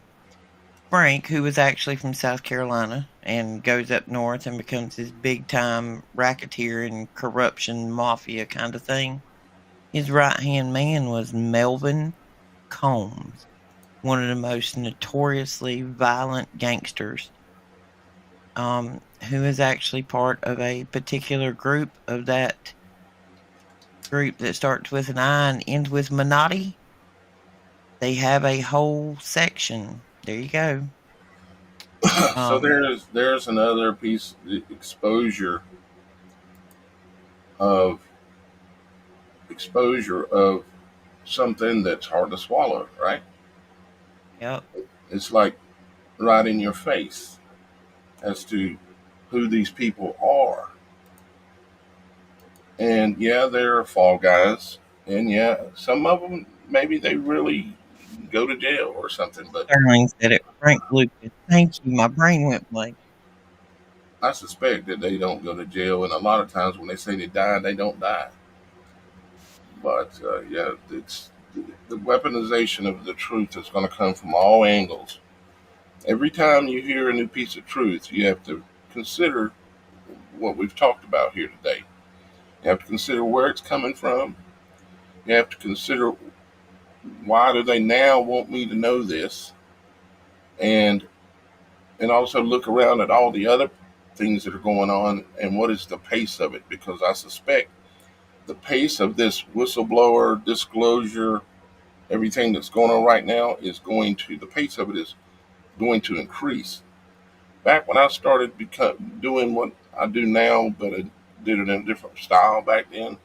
Frank, who was actually from South Carolina and goes up north and becomes this big time racketeer and corruption mafia kind of thing. His right hand man was Melvin Combs, one of the most notoriously violent gangsters, who is actually part of a particular group of that group that starts with an I and ends with Minotti. They have a whole section. There you go. So Um, there's another piece, the of exposure of something that's hard to swallow, right? yep. It's like right in your face as to who these people are. And yeah, they're fall guys. And yeah, some of them, maybe they really go to jail or something. But Sterling said it. Frank Lucas. Thank you. My brain went blank. I suspect that they don't go to jail. And a lot of times when they say they die, they don't die. But yeah, it's the weaponization of the truth is going to come from all angles. Every time you hear a new piece of truth, you have to consider what we've talked about here today. You have to consider where it's coming from. You have to consider why do they now want me to know this, and also look around at all the other things that are going on and what is the pace of it, because I suspect the pace of this whistleblower disclosure, everything that's going on right now the pace of it is going to increase. Back when I started doing what I do now, but I did it in a different style back then.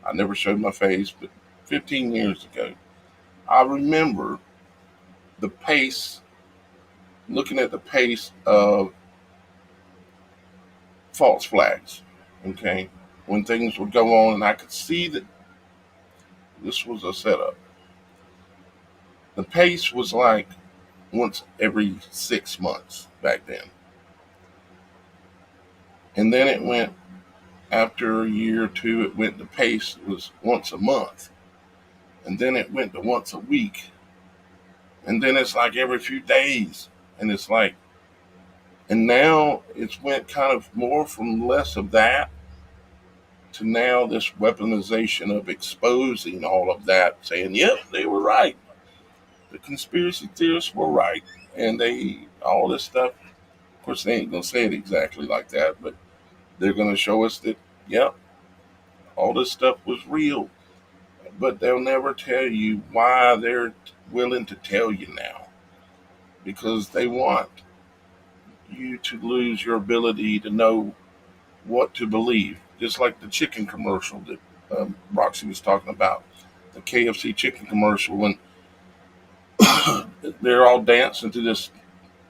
I never showed my face, but 15 years ago, I remember the pace, looking at the pace of false flags. Okay. When things would go on and I could see that this was a setup. The pace was like once every 6 months back then. And then it went, after a year or two, it went, the pace was once a month. And then it went to once a week. And then it's like every few days. And it's like, and now it's went kind of more from less of that to now this weaponization of exposing all of that, saying, yep, they were right. The conspiracy theorists were right. And all this stuff, of course, they ain't going to say it exactly like that, but they're going to show us that, yep, all this stuff was real. But they'll never tell you why they're willing to tell you now. Because they want you to lose your ability to know what to believe. Just like the chicken commercial that Roxy was talking about. The KFC chicken commercial, when they're all dancing to this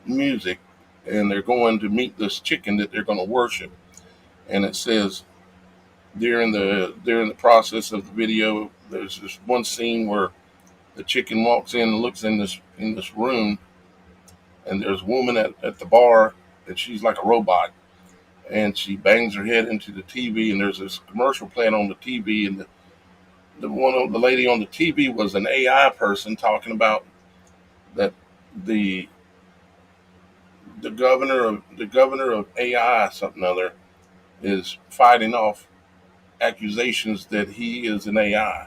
music and they're going to meet this chicken that they're going to worship. And it says during the process of the video, there's this one scene where the chicken walks in and looks in this room, and there's a woman at the bar, and she's like a robot, and she bangs her head into the TV, and there's this commercial playing on the TV, and the lady on the TV was an AI person talking about that the governor of AI something other is fighting off accusations that he is an AI,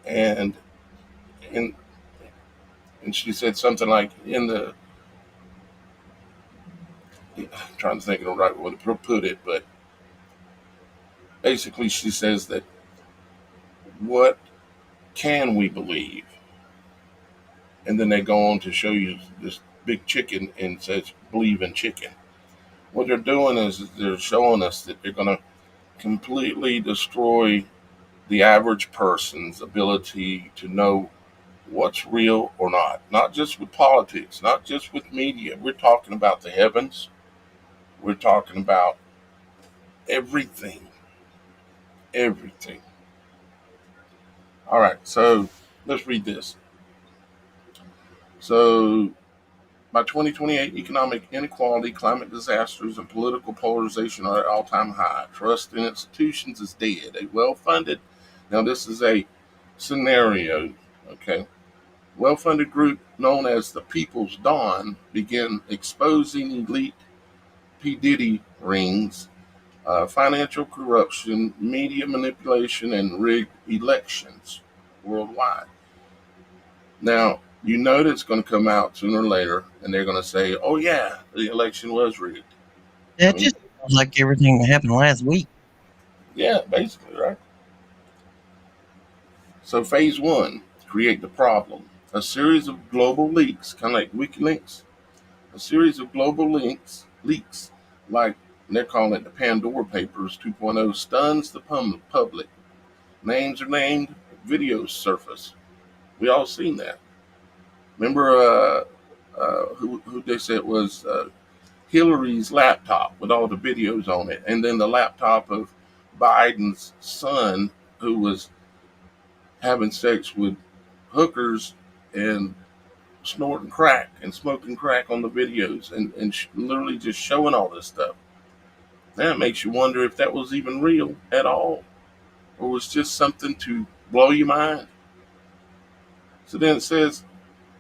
and and and she said something like I'm trying to think of the right way to put it, but basically she says that what can we believe? And then they go on to show you this big chicken and says believe in chicken. What they're doing is they're showing us that they're going to completely destroy the average person's ability to know what's real or not. Not just with politics, not just with media. We're talking about the heavens. We're talking about everything. Everything. All right, so let's read this. So, by 2028, economic inequality, climate disasters, and political polarization are at all-time high. Trust in institutions is dead. A well-funded, now this is a scenario, okay? Well-funded group known as the People's Dawn began exposing elite P. Diddy rings, financial corruption, media manipulation, and rigged elections worldwide. Now, you know that's going to come out sooner or later, and they're going to say, oh, yeah, the election was rigged. That just sounds like everything that happened last week. Yeah, basically, right? So, phase one, create the problem. A series of global leaks, kind of like WikiLeaks, a series of global leaks, like they're calling it the Pandora Papers 2.0, stuns the public. Names are named, videos surface. We all seen that. Remember who they said was Hillary's laptop with all the videos on it, and then the laptop of Biden's son who was having sex with hookers and snorting crack and smoking crack on the videos and literally just showing all this stuff. That makes you wonder if that was even real at all or was just something to blow your mind. So then it says,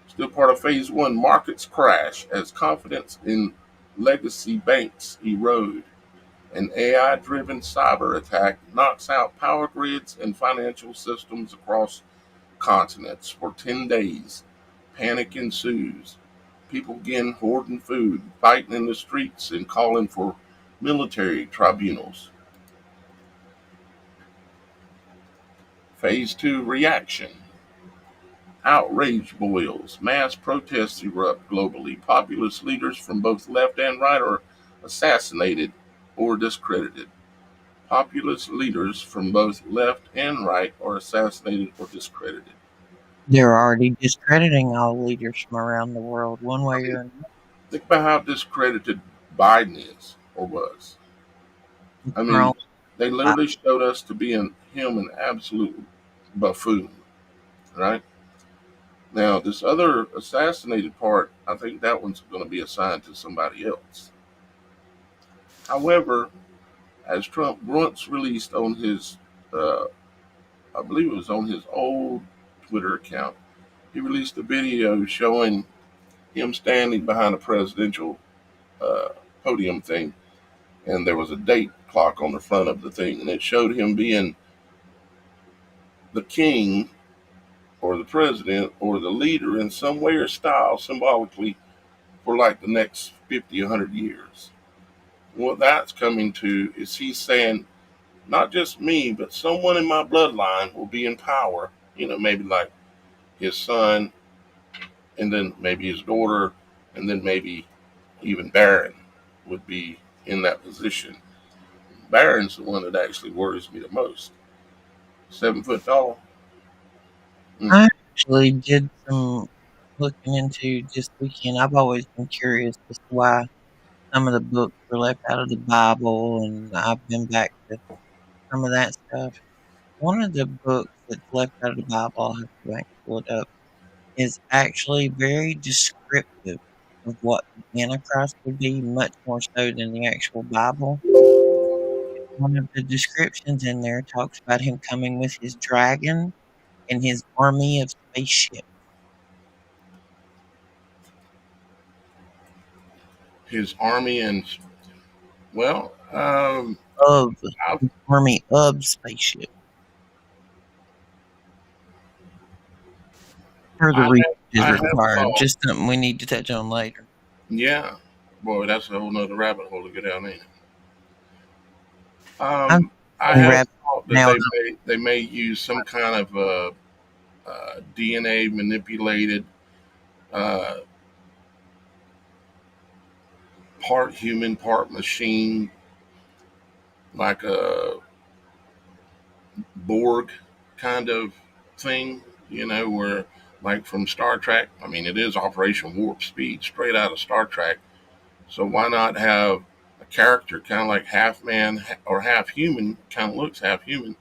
still part of phase one, markets crash as confidence in legacy banks erode. An AI driven cyber attack knocks out power grids and financial systems across continents for 10 days. Panic ensues. People begin hoarding food, fighting in the streets, and calling for military tribunals. Phase 2 reaction. Outrage boils. Mass protests erupt globally. Populist leaders from both left and right are assassinated or discredited. Populist leaders from both left and right are assassinated or discredited. They're already discrediting all leaders from around the world, one way or another. Think about how discredited Biden is or was. I mean, they literally showed us to be him an absolute buffoon, right? Now, this other assassinated part, I think that one's going to be assigned to somebody else. However, as Trump once released on his, I believe it was on his old Twitter account, he released a video showing him standing behind a presidential podium thing, and there was a date clock on the front of the thing, and it showed him being the king or the president or the leader in some way or style symbolically for like the next 50, 100 years. What that's coming to is he's saying, not just me, but someone in my bloodline will be in power, maybe like his son, and then maybe his daughter, and then maybe even Barron would be in that position. Barron's the one that actually worries me the most. 7 foot tall. I actually did some looking into this weekend. I've always been curious as to why some of the books were left out of the Bible, and I've been back to some of that stuff. One of the books that's left out of the Bible, I'll have to go back and pull it up, is actually very descriptive of what the Antichrist would be, much more so than the actual Bible. One of the descriptions in there talks about him coming with his dragon and his army of spaceships. His army and, well, His army of spaceships. Further research is required. Just something we need to touch on later. Yeah. Boy, that's a whole nother rabbit hole to get down in. I have thought that they may use some kind of DNA manipulated, part human, part machine like a Borg kind of thing, where like from Star Trek. I mean, it is Operation Warp Speed, straight out of Star Trek. So why not have a character kind of like half man or half human, kind of looks half human,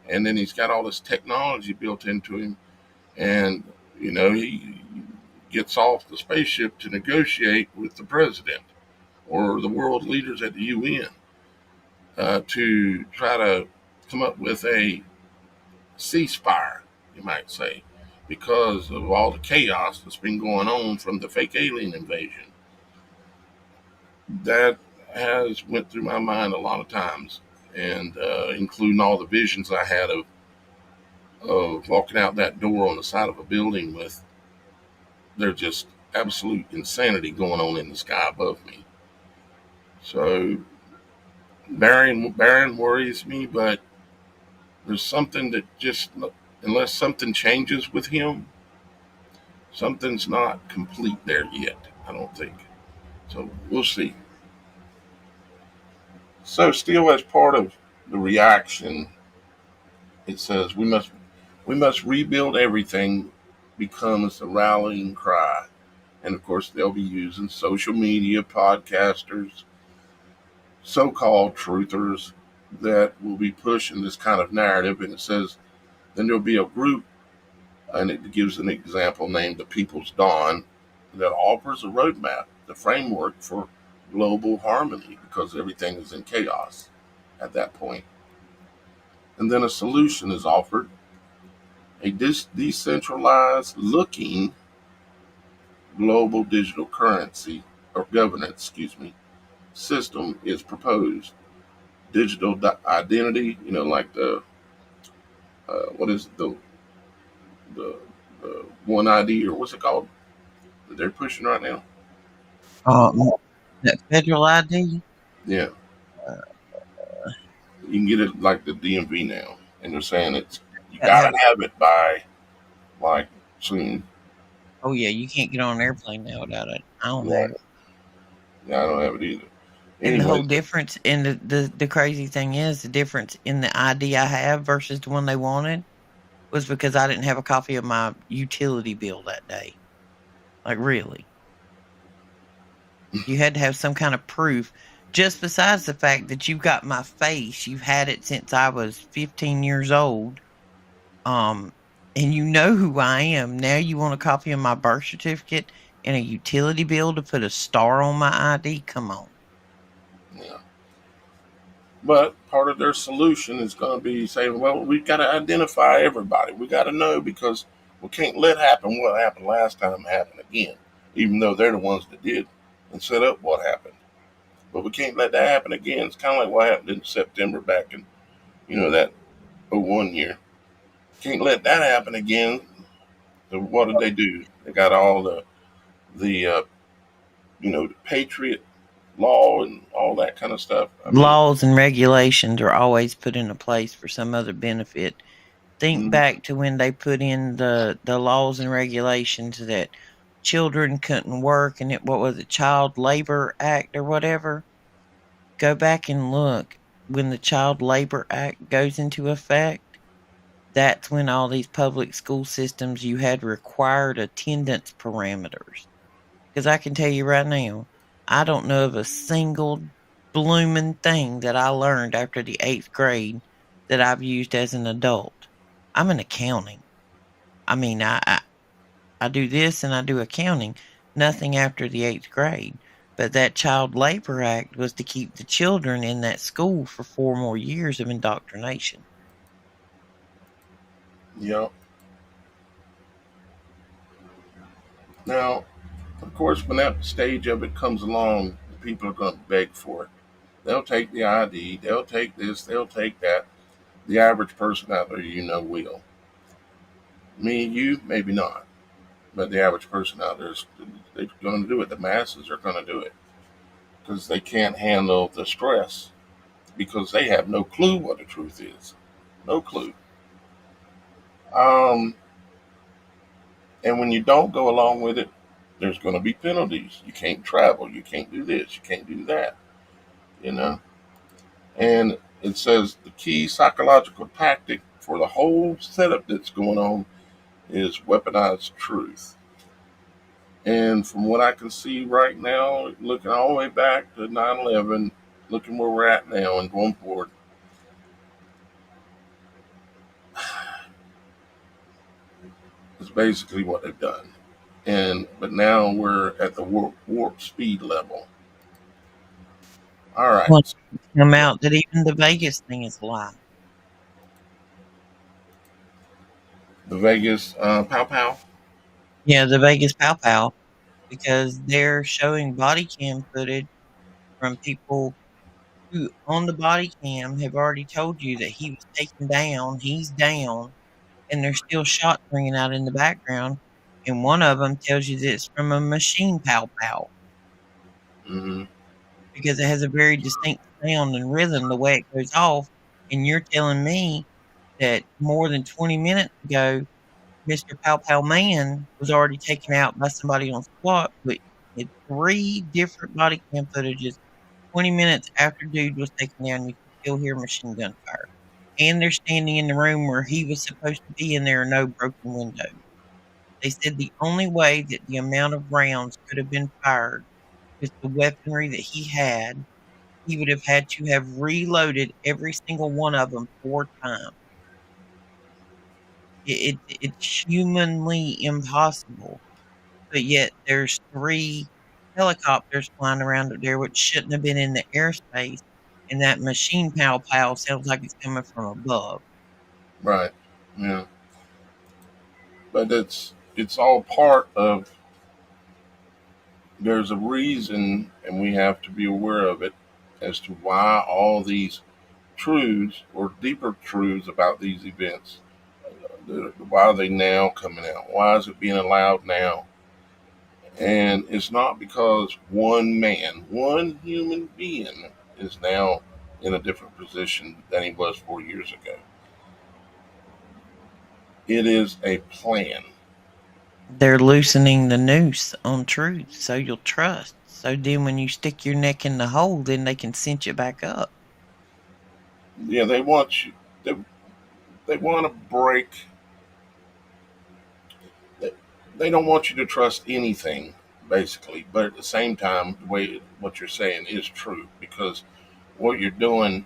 and then he's got all this technology built into him, and he gets off the spaceship to negotiate with the president or the world leaders at the UN to try to come up with a ceasefire, you might say, because of all the chaos that's been going on from the fake alien invasion. That has went through my mind a lot of times, and including all the visions I had of walking out that door on the side of a building with there's just absolute insanity going on in the sky above me. So Baron worries me, but there's something that just, unless something changes with him, something's not complete there yet, I don't think. So we'll see. So still as part of the reaction, it says we must rebuild everything becomes the rallying cry. And of course they'll be using social media, podcasters, so-called truthers that will be pushing this kind of narrative. And it says then there'll be a group, and it gives an example named the People's Dawn, that offers a roadmap, the framework for global harmony, because everything is in chaos at that point. And then a solution is offered. A decentralized looking global digital currency or governance, system is proposed. Digital identity, like the what is it, the one ID, or what's it called that they're pushing right now? That federal ID. Yeah, you can get it like the DMV now, and they're saying you gotta have it by like soon. Oh yeah, you can't get on an airplane now without it. I don't Right. have it. Yeah, I don't have it either. And the Anyway, whole difference, and the crazy thing is, the difference in the ID I have versus the one they wanted was because I didn't have a copy of my utility bill that day. Like, really. You had to have some kind of proof. Just besides the fact that you've got my face, you've had it since I was 15 years old. And you know who I am. Now you want a copy of my birth certificate and a utility bill to put a star on my ID? Come on. yeah. But part of their solution is going to be saying, well, we've got to identify everybody. We got to know, because we can't let happen what happened last time happen again, even though they're the ones that did and set up what happened. But we can't let that happen again. It's kind of like what happened in September back in, that 01 year. Can't let that happen again. So what did they do? They got all the the Patriot law and all that kind of stuff. Laws and regulations are always put into place for some other benefit. Think back to when they put in the laws and regulations that children couldn't work, and what was it, Child Labor Act or whatever? Go back and look. When the Child Labor Act goes into effect, that's when all these public school systems, you had required attendance parameters. Because I can tell you right now, I don't know of a single blooming thing that I learned after the 8th grade that I've used as an adult. I'm in accounting. I mean, I do this and I do accounting. Nothing after the 8th grade. But that Child Labor Act was to keep the children in that school for 4 more years of indoctrination. Yep. Now, of course, when that stage of it comes along, people are going to beg for it. They'll take the ID, they'll take this, they'll take that. The average person out there, will. Me, you, maybe not. But the average person out there, they're going to do it. The masses are going to do it because they can't handle the stress, because they have no clue what the truth is. No clue. And when you don't go along with it, there's going to be penalties. You can't travel. You can't do this. You can't do that. And It says the key psychological tactic for the whole setup that's going on is weaponized truth. And from what I can see right now, looking all the way back to 9/11, looking where we're at now and going forward, is basically what they've done. But now we're at the warp speed level. All right. Well, it's come out that even the Vegas thing is a lie. The Vegas pow pow. Yeah, the Vegas pow pow, because they're showing body cam footage from people who on the body cam have already told you that he was taken down, he's down, and there's still shots ringing out in the background. And one of them tells you that it's from a machine pow pow Mm-hmm. because it has a very distinct sound and rhythm the way it goes off. And you're telling me that more than 20 minutes ago, Mr. Pow Pow Man was already taken out by somebody on SWAT, but in 3 different body cam footages, 20 minutes after dude was taken down, you can still hear machine gun fire. And they're standing in the room where he was supposed to be, and there are no broken windows. They said the only way that the amount of rounds could have been fired with the weaponry that he had, he would have had to have reloaded every single one of them 4 times. It's humanly impossible. But yet there's 3 helicopters flying around up there which shouldn't have been in the airspace, and that machine pow pow sounds like it's coming from above. Right. Yeah. But it's all part of. There's a reason, and we have to be aware of it, as to why all these truths or deeper truths about these events. Why are they now coming out? Why is it being allowed now? And it's not because one man, one human being, is now in a different position than he was 4 years ago. It is a plan. They're loosening the noose on truth so you'll trust. So then when you stick your neck in the hole, then they can cinch it back up. Yeah, they want you. They want to break. They don't want you to trust anything, basically. But at the same time, the way what you're saying is true, because what you're doing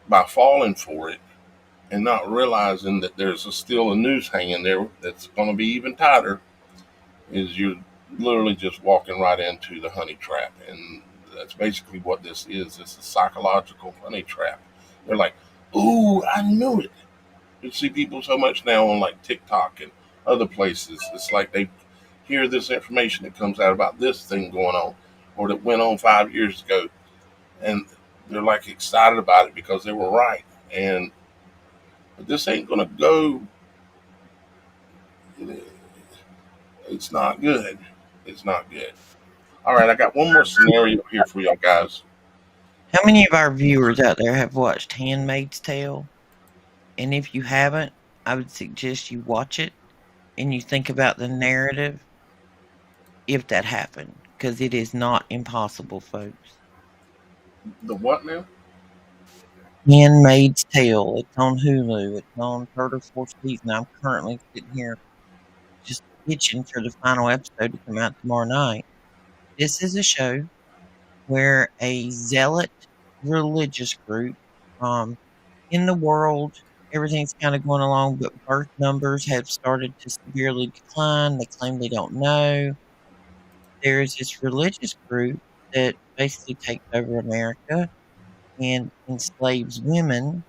by falling for it and not realizing that there's still a noose hanging there that's going to be even tighter is you're literally just walking right into the honey trap. And that's basically what this is. It's a psychological honey trap. They're like, ooh, I knew it. You see people so much now on like TikTok and other places. It's like they hear this information that comes out about this thing going on or that went on 5 years ago. And they're like excited about it because they were right. But this ain't going to go. It's not good. It's not good. All right, I got one more scenario here for y'all guys. How many of our viewers out there have watched Handmaid's Tale? And if you haven't, I would suggest you watch it and you think about the narrative if that happened, because it is not impossible, folks. The what now? Handmaid's Tale. It's on Hulu. It's on 3rd or 4th season. I'm currently sitting here just itching for the final episode to come out tomorrow night. This is a show where a zealot religious group, in the world, everything's kind of going along, but birth numbers have started to severely decline. They claim they don't know. There's this religious group that basically takes over America and enslaves women.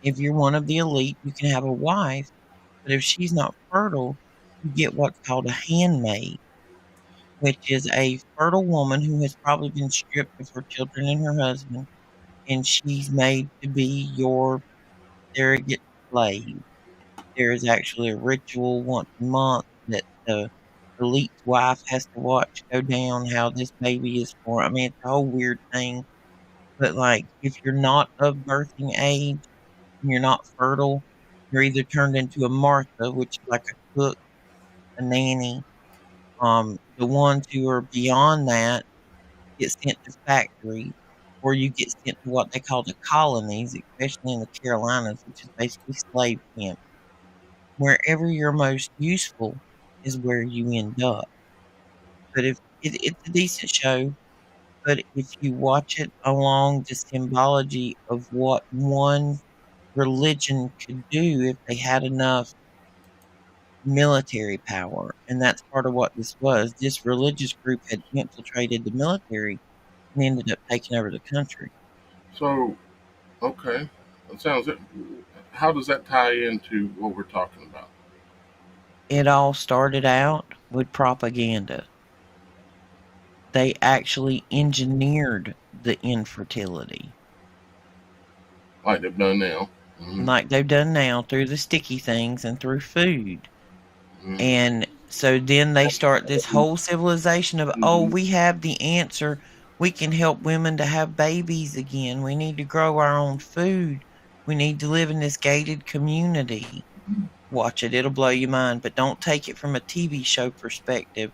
If you're one of the elite, you can have a wife, but if she's not fertile, you get what's called a handmaid, which is a fertile woman who has probably been stripped of her children and her husband, and she's made to be your surrogate slave. There is actually a ritual once a month that the elite's wife has to watch go down, how this baby is born. I mean, it's a whole weird thing. But, like, if you're not of birthing age and you're not fertile, you're either turned into a Martha, which is like a cook, a nanny. The ones who are beyond that get sent to factories. or you get sent to what they call the colonies, especially in the Carolinas, which is basically slave camp. Wherever you're most useful is where you end up. But if it's a decent show, but if you watch it along the symbology of what one religion could do if they had enough military power, and that's part of what this was. This religious group had infiltrated the military and ended up taking over the country. So, okay, that sounds it. How does that tie into what we're talking about? It all started out with propaganda. They actually engineered the infertility. Like they've done now. Mm-hmm. Like they've done now through the sticky things and through food. Mm-hmm. And so then they start this whole civilization of, oh, we have the answer. We can help women to have babies again. We need to grow our own food. We need to live in this gated community. Watch it. It'll blow your mind. But don't take it from a TV show perspective.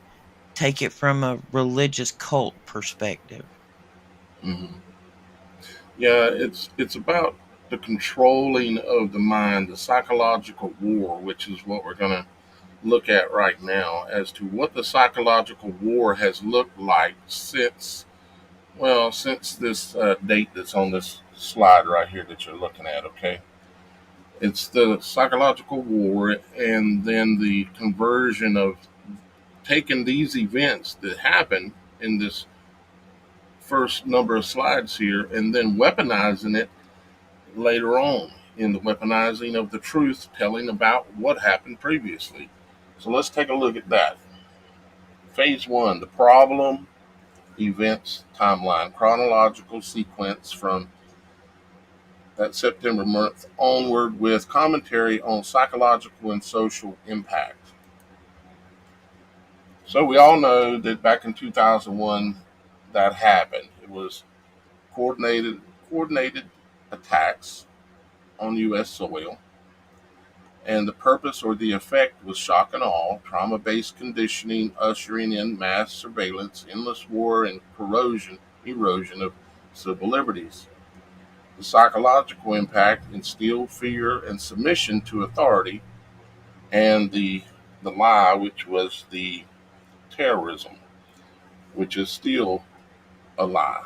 Take it from a religious cult perspective. Mm-hmm. Yeah, it's about the controlling of the mind, the psychological war, which is what we're going to look at right now, as to what the psychological war has looked like since this date that's on this slide right here that you're looking at. Okay, it's the psychological war, and then the conversion of taking these events that happen in this first number of slides here and then weaponizing it later on in the weaponizing of the truth telling about what happened previously. So let's take a look at that. Phase 1, the problem, events, timeline, chronological sequence from that September month onward with commentary on psychological and social impact. So we all know that back in 2001 that happened. It was coordinated attacks on U.S. soil, and the purpose or the effect was shock and awe, trauma-based conditioning, ushering in mass surveillance, endless war, and erosion of civil liberties. The psychological impact instilled fear and submission to authority, and the lie, which was the terrorism, which is still a lie.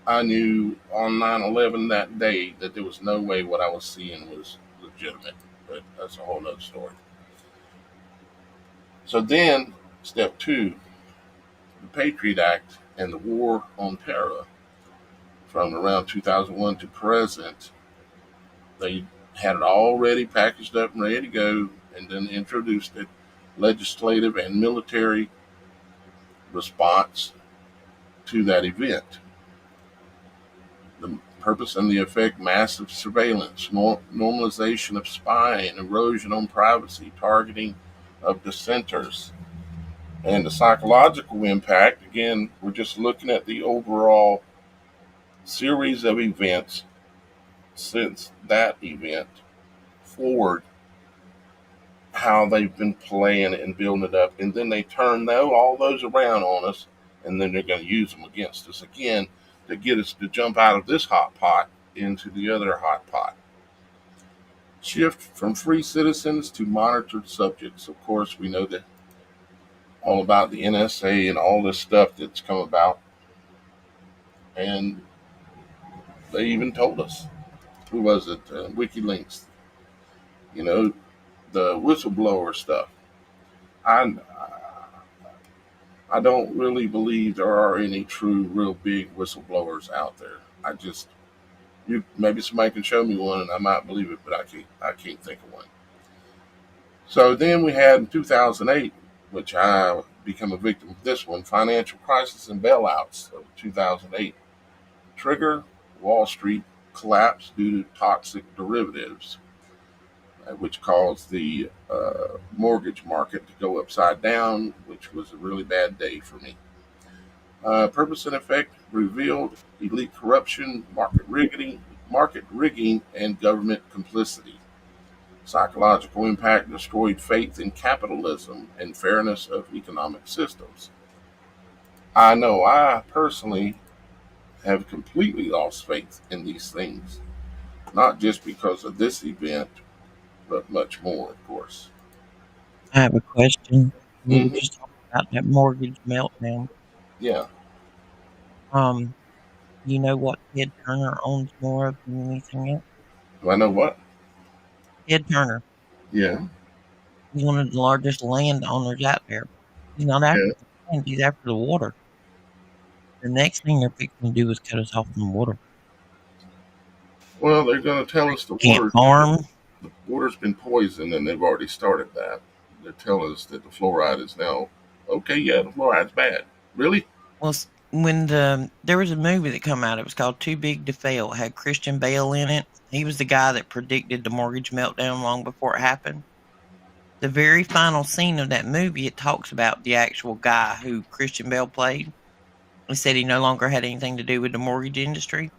I knew on 9/11 that day that there was no way what I was seeing was legitimate, but that's a whole nother story. So then, step 2, the Patriot Act and the war on terror from around 2001 to present, they had it already packaged up and ready to go, and then introduced it, legislative and military response to that event. The purpose and the effect, massive surveillance, normalization of spying, erosion on privacy, targeting of dissenters, and the psychological impact. Again, we're just looking at the overall series of events since that event forward, how they've been playing it and building it up, and then they turn all those around on us, and then they're going to use them against us again to get us to jump out of this hot pot into the other hot pot. Shift from free citizens to monitored subjects. Of course, we know that all about the NSA and all this stuff that's come about. And they even told us, who was it? WikiLeaks, the whistleblower stuff. I don't really believe there are any true, real big whistleblowers out there. Maybe somebody can show me one and I might believe it, but I can't think of one. So then we had in 2008, which I become a victim of this one, financial crisis and bailouts of 2008. Trigger, Wall Street collapse due to toxic derivatives, which caused the mortgage market to go upside down, which was a really bad day for me. Purpose and effect revealed elite corruption, market rigging, and government complicity. Psychological impact destroyed faith in capitalism and fairness of economic systems. I know I personally have completely lost faith in these things, not just because of this event, but much more, of course. I have a question. We were Hmm. just talking about that mortgage meltdown. Yeah. Um, you know what Ted Turner owns more of than anything else? Do I know what? Ted Turner. Yeah. He's one of the largest landowners out there. He's not after Yeah. the land, he's after the water. The next thing they're fixing to do is cut us off from water. Well, they're going to tell us Can't farm. the water's been poisoned, and they've already started that. They're telling us that the fluoride is now okay. Yeah, the fluoride's bad. Really? Well, when there was a movie that come out, it was called Too Big to Fail. It had Christian Bale in it. He was the guy that predicted the mortgage meltdown long before it happened. The very final scene of that movie, it talks about the actual guy who Christian Bale played. He said he no longer had anything to do with the mortgage industry.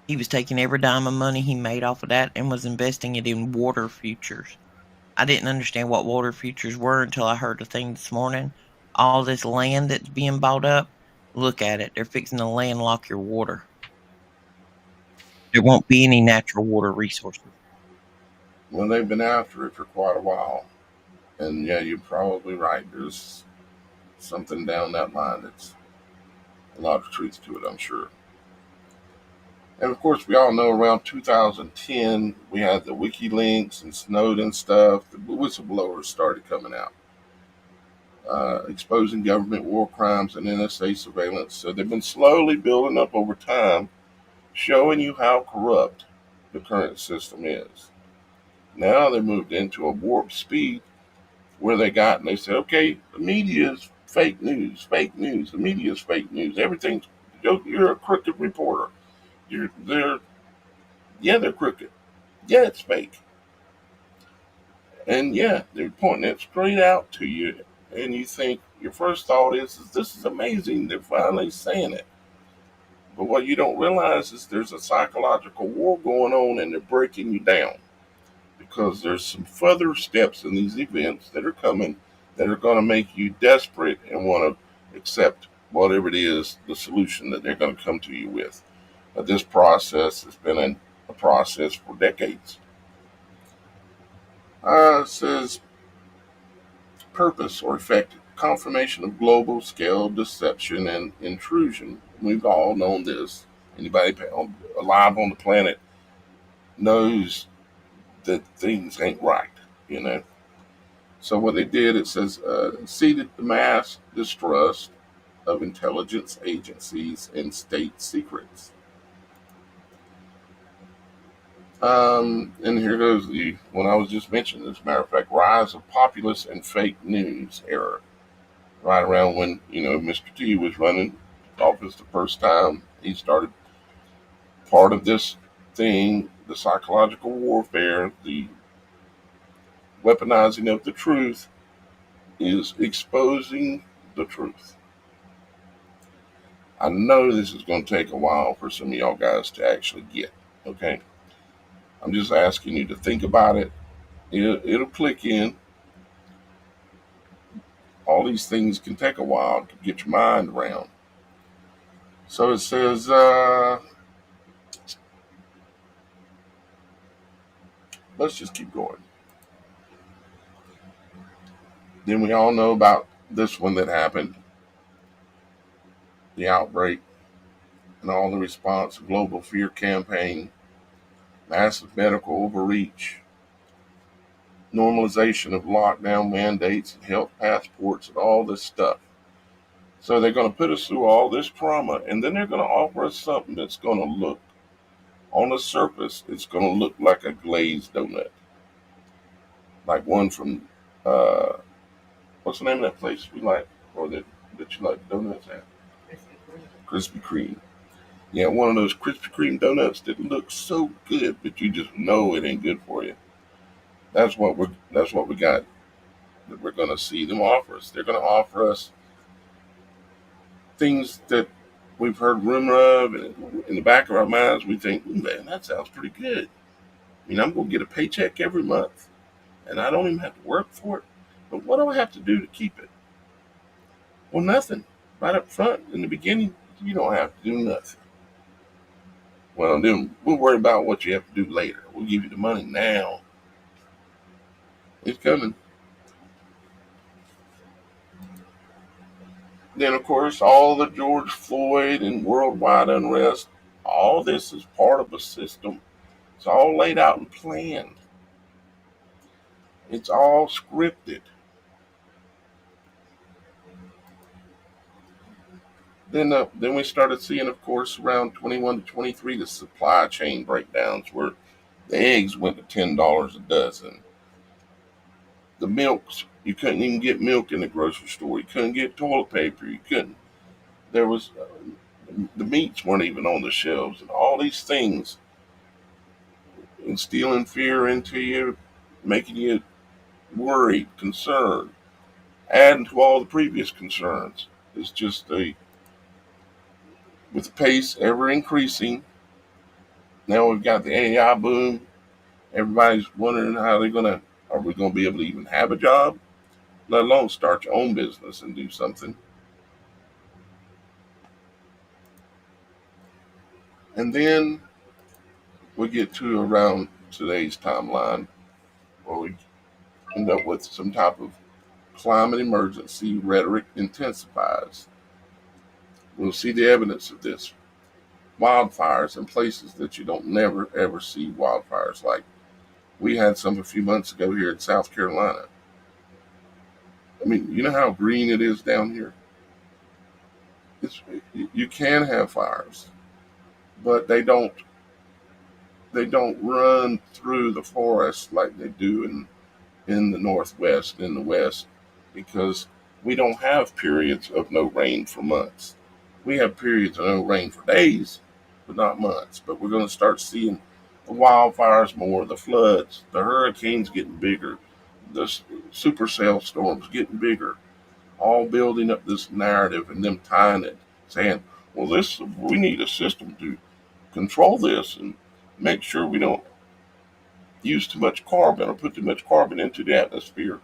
He was taking every dime of money he made off of that and was investing it in water futures. I didn't understand what water futures were until I heard a thing this morning. All this land that's being bought up, look at it. They're fixing to landlock your water. There won't be any natural water resources. Well, they've been after it for quite a while. And yeah, you're probably right. There's something down that line that's a lot of truth to it, I'm sure. And of course, we all know around 2010, we had the WikiLeaks and Snowden stuff. The whistleblowers started coming out, exposing government war crimes and NSA surveillance. So they've been slowly building up over time, showing you how corrupt the current system is. Now they moved into a warp speed where they said, okay, the media is fake news, fake news. The media is fake news. Everything's, you're a crooked reporter. They're crooked. Yeah, it's fake. And yeah, they're pointing it straight out to you. And you think, your first thought is this is amazing. They're finally saying it. But what you don't realize is there's a psychological war going on and they're breaking you down. Because there's some further steps in these events that are coming that are going to make you desperate and want to accept whatever it is, the solution that they're going to come to you with. But this process has been a process for decades. It says purpose or effect, confirmation of global scale deception and intrusion. We've all known this. Anybody alive on the planet knows that things ain't right, you know. So what they did, it says, seeded the mass distrust of intelligence agencies and state secrets. And here goes the one I was just mentioning. As a matter of fact, rise of populist and fake news era. Right around when Mr. T was running office the first time, he started part of this thing, the psychological warfare, the weaponizing of the truth, is exposing the truth. I know this is going to take a while for some of y'all guys to actually get. Okay, I'm just asking you to think about it. It'll click in. All these things can take a while to get your mind around. So it says, let's just keep going. Then we all know about this one that happened, the outbreak, and all the response, global fear campaign, massive medical overreach, normalization of lockdown mandates and health passports and all this stuff. So they're going to put us through all this trauma, and then they're going to offer us something that's going to look, on the surface, it's going to look like a glazed donut. Like one from, what's the name of that place we like, or that you like donuts at? Krispy Kreme. Yeah, one of those Krispy Kreme donuts that looks so good, but you just know it ain't good for you. That's what we got that we're going to see them offer us. They're going to offer us things that we've heard rumor of, and in the back of our minds we think, man, that sounds pretty good. I mean, I'm going to get a paycheck every month, and I don't even have to work for it. But what do I have to do to keep it? Well, nothing. Right up front in the beginning, You don't have to do nothing. Well, then we'll worry about what you have to do later. We'll give you the money now. It's coming. Then, of course, all the George Floyd and worldwide unrest, all this is part of a system. It's all laid out and planned. It's all scripted. Then we started seeing, of course, around 21 to 23, the supply chain breakdowns where the eggs went to $10 a dozen. The milks, you couldn't even get milk in the grocery store. You couldn't get toilet paper. You couldn't. There was the meats weren't even on the shelves, and all these things instilling fear into you, making you worried, concerned, adding to all the previous concerns. It's just with the pace ever increasing. Now we've got the AI boom. Everybody's wondering are we gonna be able to even have a job, let alone start your own business and do something. And then we get to around today's timeline where we end up with some type of climate emergency rhetoric intensifies. We'll see the evidence of this. Wildfires in places that you don't never ever see wildfires. Like we had some a few months ago here in South Carolina. I mean, you know how green it is down here? You can have fires, but they don't run through the forest like they do in the Northwest, in the West, because we don't have periods of no rain for months. We have periods of no rain for days, but not months. But we're going to start seeing the wildfires more, the floods, the hurricanes getting bigger, the supercell storms getting bigger, all building up this narrative and them tying it, saying, well, we need a system to control this and make sure we don't use too much carbon or put too much carbon into the atmosphere.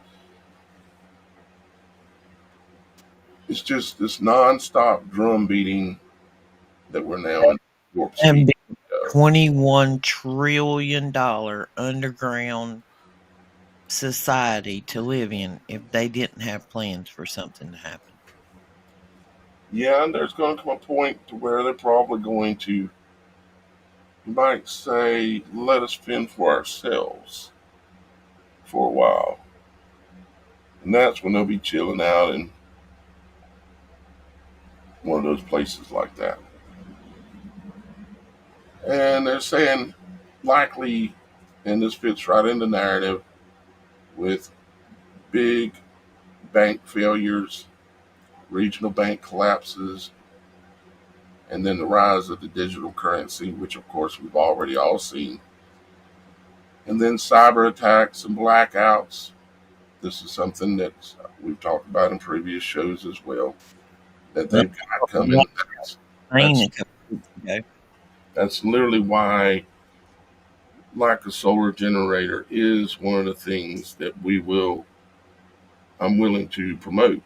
It's just this nonstop drum beating that we're now in warp speed. $21 trillion underground society to live in if they didn't have plans for something to happen. Yeah, and there's going to come a point to where they're probably going to, you might say, let us fend for ourselves for a while. And that's when they'll be chilling out in one of those places like that. And they're saying likely, and this fits right in the narrative, with big bank failures, regional bank collapses, and then the rise of the digital currency, which of course we've already all seen. And then cyber attacks and blackouts. This is something that we've talked about in previous shows as well, that they've got coming. That's literally why, like a solar generator, is one of the things that I'm willing to promote.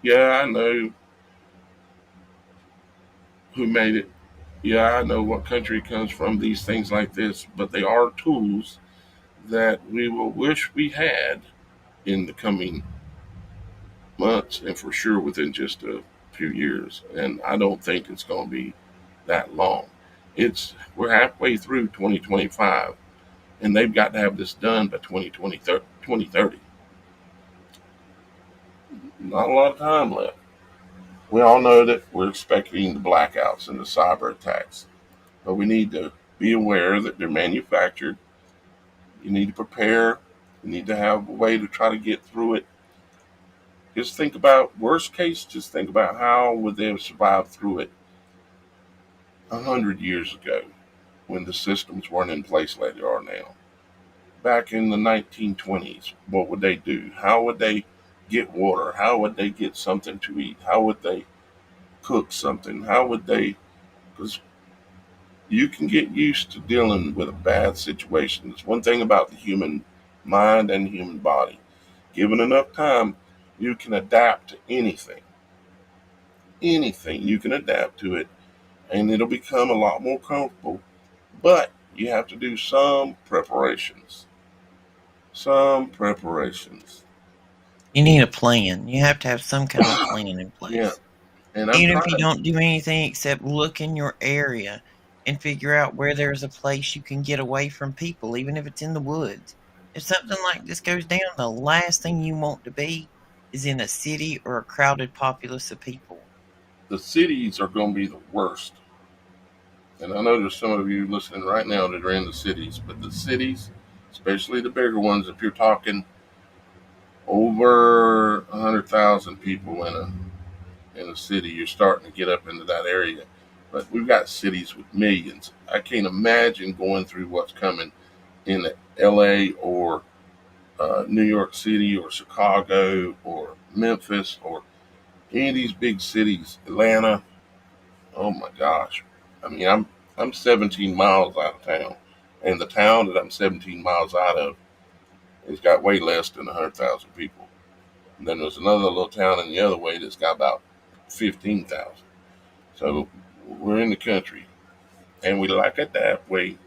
Yeah, I know who made it. Yeah, I know what country it comes from, these things like this, but they are tools that we will wish we had in the coming months and for sure within just a few years. And I don't think it's going to be that long. We're halfway through 2025 and they've got to have this done by 2030. Not a lot of time left. We all know that we're expecting the blackouts and the cyber attacks, but we need to be aware that they're manufactured. You need to prepare. You need to have a way to try to get through it. Just think about worst case. Just think about how would they have survived through it 100 years ago when the systems weren't in place like they are now. Back in the 1920s, what would they do? How would they get water? How would they get something to eat? How would they cook something? How would they? Because you can get used to dealing with a bad situation. It's one thing about the human mind and human body. Given enough time, you can adapt to anything. anything. You can adapt to it, and it'll become a lot more comfortable. But you have to do some preparations. Some preparations. You need a plan. You have to have some kind of plan in place. Yeah. And I'm Even if trying. you don't do anything except look in your area and figure out where there's a place you can get away from people, even if it's in the woods. If something like this goes down, the last thing you want to be is in a city or a crowded populace of people. The cities are going to be the worst. And I know there's some of you listening right now that are in the cities, but the cities, especially the bigger ones, if you're talking over 100,000 people in a city, you're starting to get up into that area. But we've got cities with millions. I can't imagine going through what's coming in LA or New York City or Chicago or Memphis or any of these big cities, Atlanta. Oh my gosh. I mean, I'm 17 miles out of town, and the town that I'm 17 miles out of has got way less than 100,000 people. And then there's another little town in the other way that's got about 15,000. So we're in the country, and we like it that way.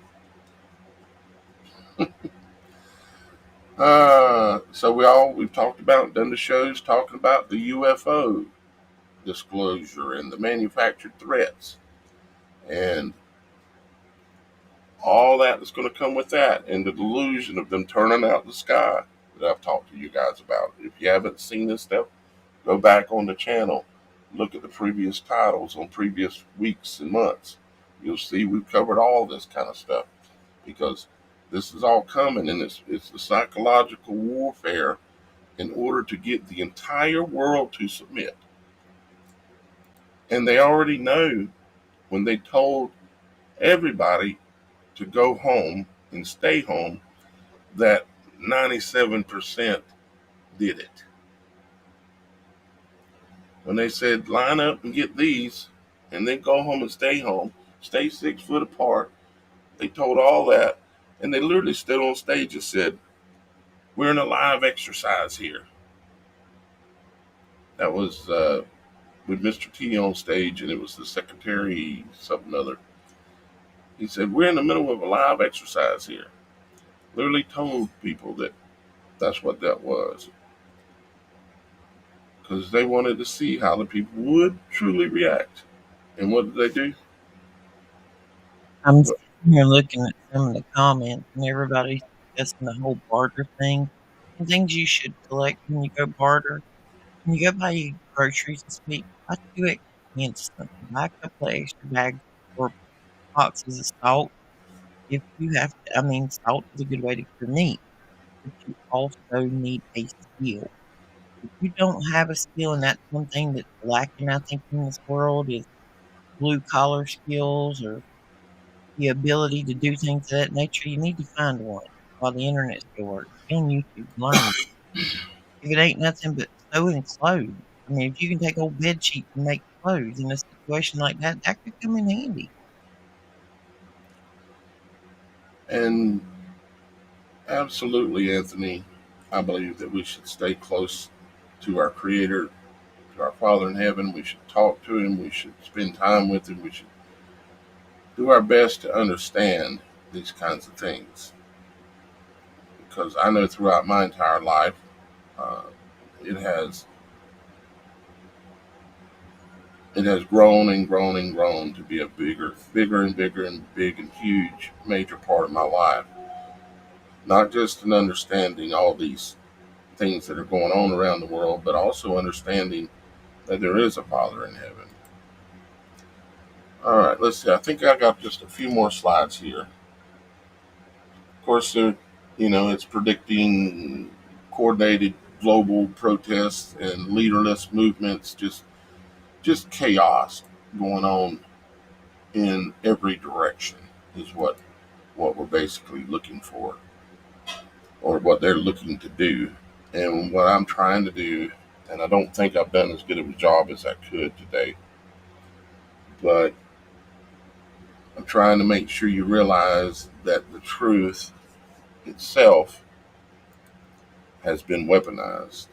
So we've talked about, done the shows talking about the UFO disclosure and the manufactured threats and all that that's going to come with that, and the delusion of them turning out the sky that I've talked to you guys about. If you haven't seen this stuff, go back on the channel, look at the previous titles on previous weeks and months. You'll see we've covered all this kind of stuff because this is all coming, and it's the psychological warfare in order to get the entire world to submit. And they already know when they told everybody to go home and stay home that 97% did it. When they said line up and get these and then go home and stay 6 foot apart, they told all that, and they literally stood on stage and said, we're in a live exercise here. That was with Mr. T on stage, and it was the secretary, something other. He said, we're in the middle of a live exercise here. Literally told people that that's what that was. Because they wanted to see how the people would truly react. And what did they do? I'm sitting here looking at some of the comments, and everybody's discussing the whole barter thing and things you should collect when you go barter. When you go buy your groceries this week, buy 2 extra cans of something. Buy a couple of extra bags or boxes of salt. If you have to, salt is a good way to cure meat, but you also need a skill. If you don't have a skill, and that's one thing that's lacking, I think, in this world is blue collar skills or the ability to do things of that nature, you need to find one while the internet still works. Get on YouTube, learn. If it ain't nothing but sewing clothes, if you can take old bed sheets and make clothes in a situation like that, that could come in handy. And absolutely, Anthony, I believe that we should stay close to our Creator, to our Father in heaven. We should talk to Him. We should spend time with Him. We should do our best to understand these kinds of things. Because I know throughout my entire life, it has grown and grown and grown to be a bigger and bigger and big and huge major part of my life. Not just in understanding all these things that are going on around the world, but also understanding that there is a Father in heaven. All right, let's see. I think I got just a few more slides here. Of course, it's predicting coordinated global protests and leaderless movements, just chaos going on in every direction is what we're basically looking for, or what they're looking to do. And what I'm trying to do, and I don't think I've done as good of a job as I could today, but I'm trying to make sure you realize that the truth itself has been weaponized.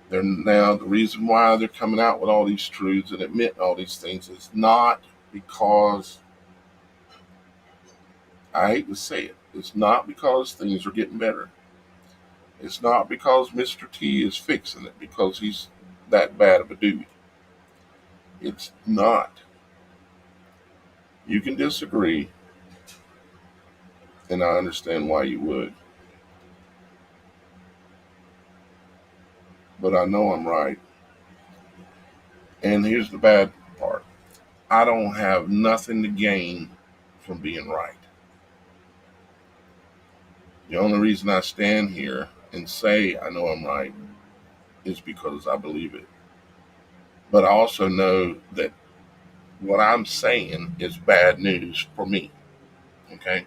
They're now, the reason why they're coming out with all these truths and admitting all these things is not because, I hate to say it, it's not because things are getting better. It's not because Mr. T is fixing it because he's that bad of a dude. It's not. You can disagree, and I understand why you would. But I know I'm right. And here's the bad part. I don't have nothing to gain from being right. The only reason I stand here and say I know I'm right is because I believe it. But I also know that what I'm saying is bad news for me. Okay?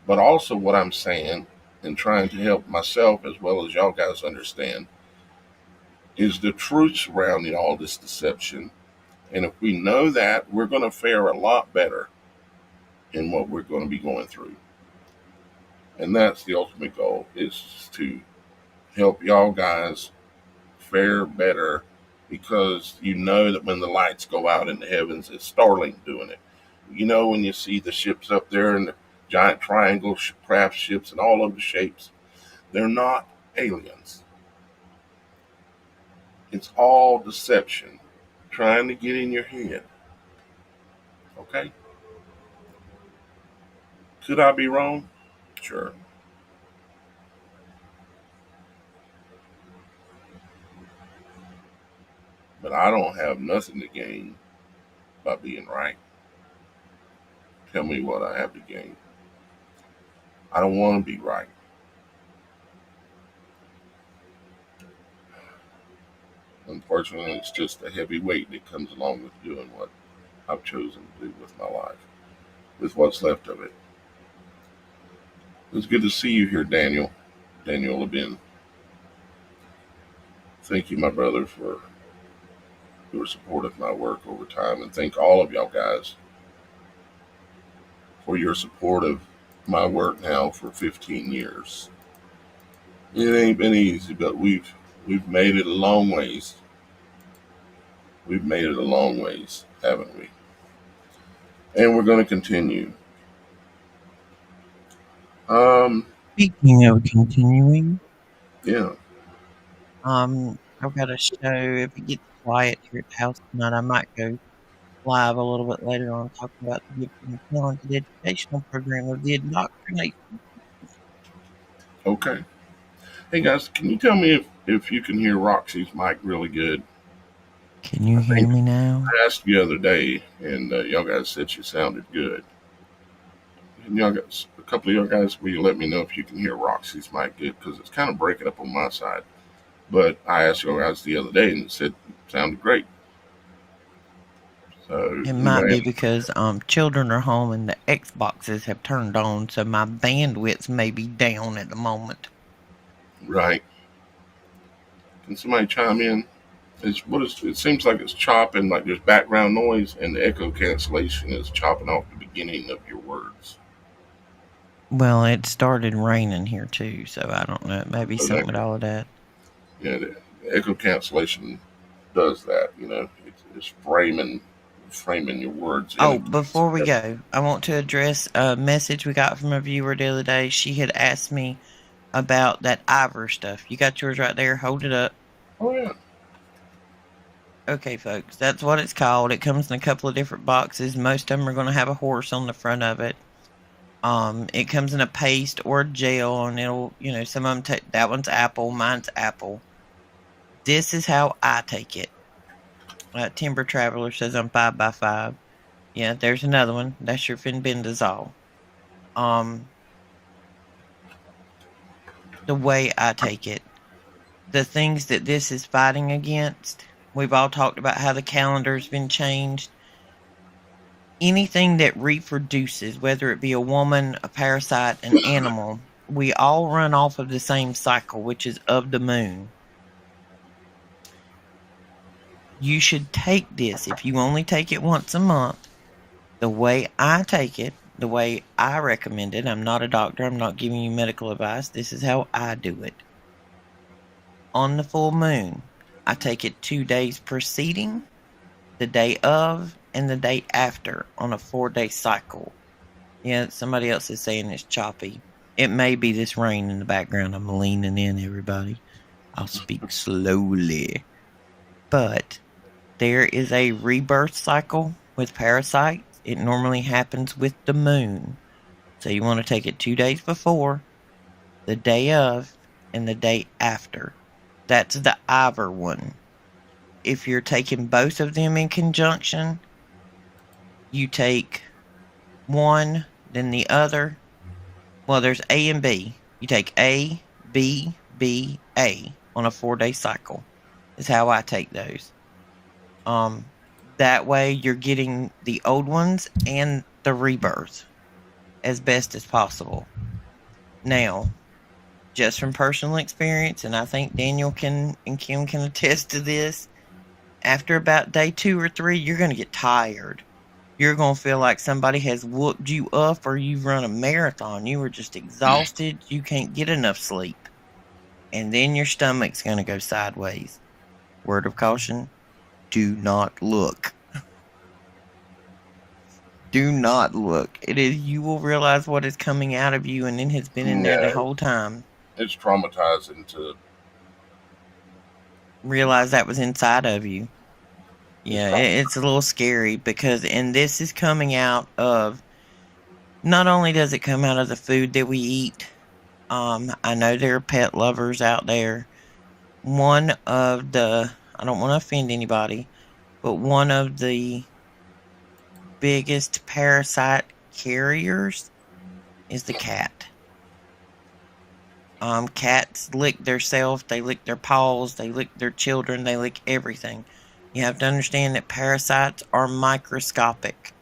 But also what I'm saying and trying to help myself as well as y'all guys understand is the truth surrounding all this deception. And if we know that, we're going to fare a lot better in what we're going to be going through. And that's the ultimate goal, is to help y'all guys fare better, because you know that when the lights go out in the heavens, it's Starlink doing it. You know, when you see the ships up there and the giant triangle craft ships and all of the shapes, they're not aliens. It's all deception, trying to get in your head. Okay? Could I be wrong? Sure. But I don't have nothing to gain by being right. Tell me what I have to gain. I don't want to be right. Unfortunately, it's just a heavy weight that comes along with doing what I've chosen to do with my life, with what's left of it. It's good to see you here, Daniel. Daniel Levin. Thank you, my brother, for your support of my work over time, and thank all of y'all guys for your support of my work now for 15 years. It ain't been easy, but we've made it a long ways. We've made it a long ways, haven't we? And we're going to continue. Speaking of continuing, Yeah. I've got a show. If it gets quiet here at the house tonight, I might go live a little bit later on talking about the gifted and talented educational program of the indoctrination. Okay. Hey guys, can you tell me if you can hear Roxy's mic really good? Can you hear me now? I asked the other day, and y'all guys said she sounded good. And y'all guys, a couple of y'all guys, will you let me know if you can hear Roxy's mic good? Because it's kind of breaking up on my side. But I asked y'all guys the other day, and it said it sounded great. So it might be because children are home and the Xboxes have turned on, so my bandwidth may be down at the moment. Right. Can somebody chime in? It seems like it's chopping, like there's background noise, and the echo cancellation is chopping off the beginning of your words. Well, it started raining here too, so I don't know. Maybe something with all of that. Yeah, the echo cancellation does that. You know, it's framing your words. Oh, before we go, I want to address a message we got from a viewer the other day. She had asked me about that Ivor stuff. You got yours right there. Hold it up. Oh, yeah. Okay, folks, that's what it's called. It comes in a couple of different boxes. Most of them are going to have a horse on the front of it. It comes in a paste or a gel, and it'll, some of them that one's apple, mine's apple. This is how I take it. Timber Traveler says I'm 5x5. Yeah, there's another one. That's your fenbendazole. The way I take it, the things that this is fighting against, we've all talked about how the calendar's been changed. Anything that reproduces, whether it be a woman, a parasite, an animal, we all run off of the same cycle, which is of the moon. You should take this, if you only take it once a month, the way I take it, the way I recommend it. I'm not a doctor. I'm not giving you medical advice. This is how I do it. on the full moon. I take it 2 days preceding, the day of, and the day after on a 4-day cycle. Yeah, somebody else is saying it's choppy. It may be this rain in the background. I'm leaning in, everybody. I'll speak slowly. But there is a rebirth cycle with parasites. It normally happens with the moon. So you want to take it 2 days before, the day of, and the day after. That's the Ivor one. If you're taking both of them in conjunction, you take one, then the other. Well, there's A and B. You take A, B, B, A on a 4-day cycle. Is how I take those. That way you're getting the old ones and the rebirth as best as possible. Now, just from personal experience, and I think Daniel and Kim can attest to this, after about day 2 or 3, you're going to get tired. You're going to feel like somebody has whooped you up, or you've run a marathon. You were just exhausted. You can't get enough sleep. And then your stomach's going to go sideways. Word of caution, do not look. Do not look. You will realize what is coming out of you, and it has been in there the whole time. It's traumatizing to realize that was inside of you. Yeah, it's a little scary because, and this is coming out of, not only does it come out of the food that we eat, I know there are pet lovers out there. One of the, I don't want to offend anybody, but one of the biggest parasite carriers is the cat. Cats lick themselves, they lick their paws, they lick their children, they lick everything. You have to understand that parasites are microscopic.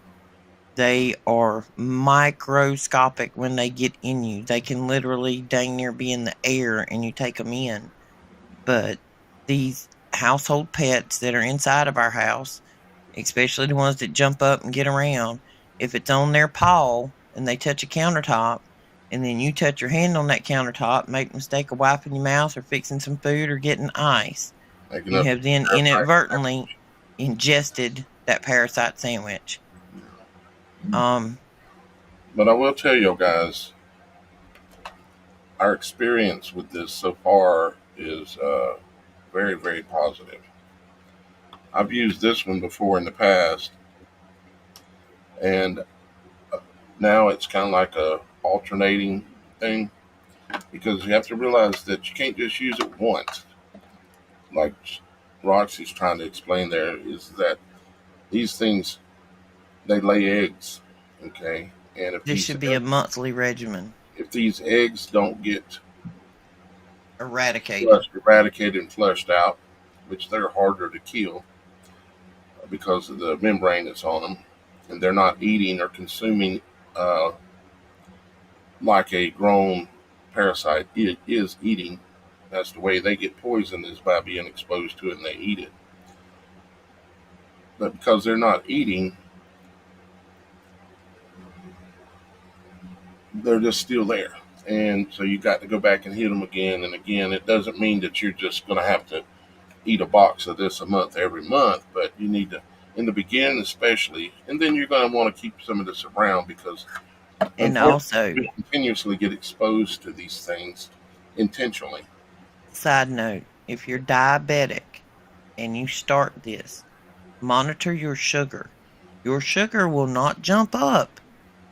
They are microscopic when they get in you. They can literally dang near be in the air and you take them in. But these household pets that are inside of our house, especially the ones that jump up and get around, if it's on their paw and they touch a countertop, and then you touch your hand on that countertop, make the mistake of wiping your mouth or fixing some food or getting ice, you have then inadvertently ingested that parasite sandwich. But I will tell you guys, our experience with this so far is very, very positive. I've used this one before in the past, and now it's kind of like a alternating thing, because you have to realize that you can't just use it once. Like Roxy's trying to explain there, is that these things, they lay eggs, okay? And if this should be a monthly regimen. If these eggs don't get eradicated and flushed out, which they're harder to kill because of the membrane that's on them, and they're not eating or consuming like a grown parasite is eating. That's the way they get poisoned, is by being exposed to it and they eat it. But because they're not eating, they're just still there. And so you got to go back and hit them again and again. It doesn't mean that you're just going to have to eat a box of this a month every month, but you need to, in the beginning especially, and then you're going to want to keep some of this around, because and also you continuously get exposed to these things intentionally. Side note, if you're diabetic and you start this, monitor your sugar. Your sugar will not jump up.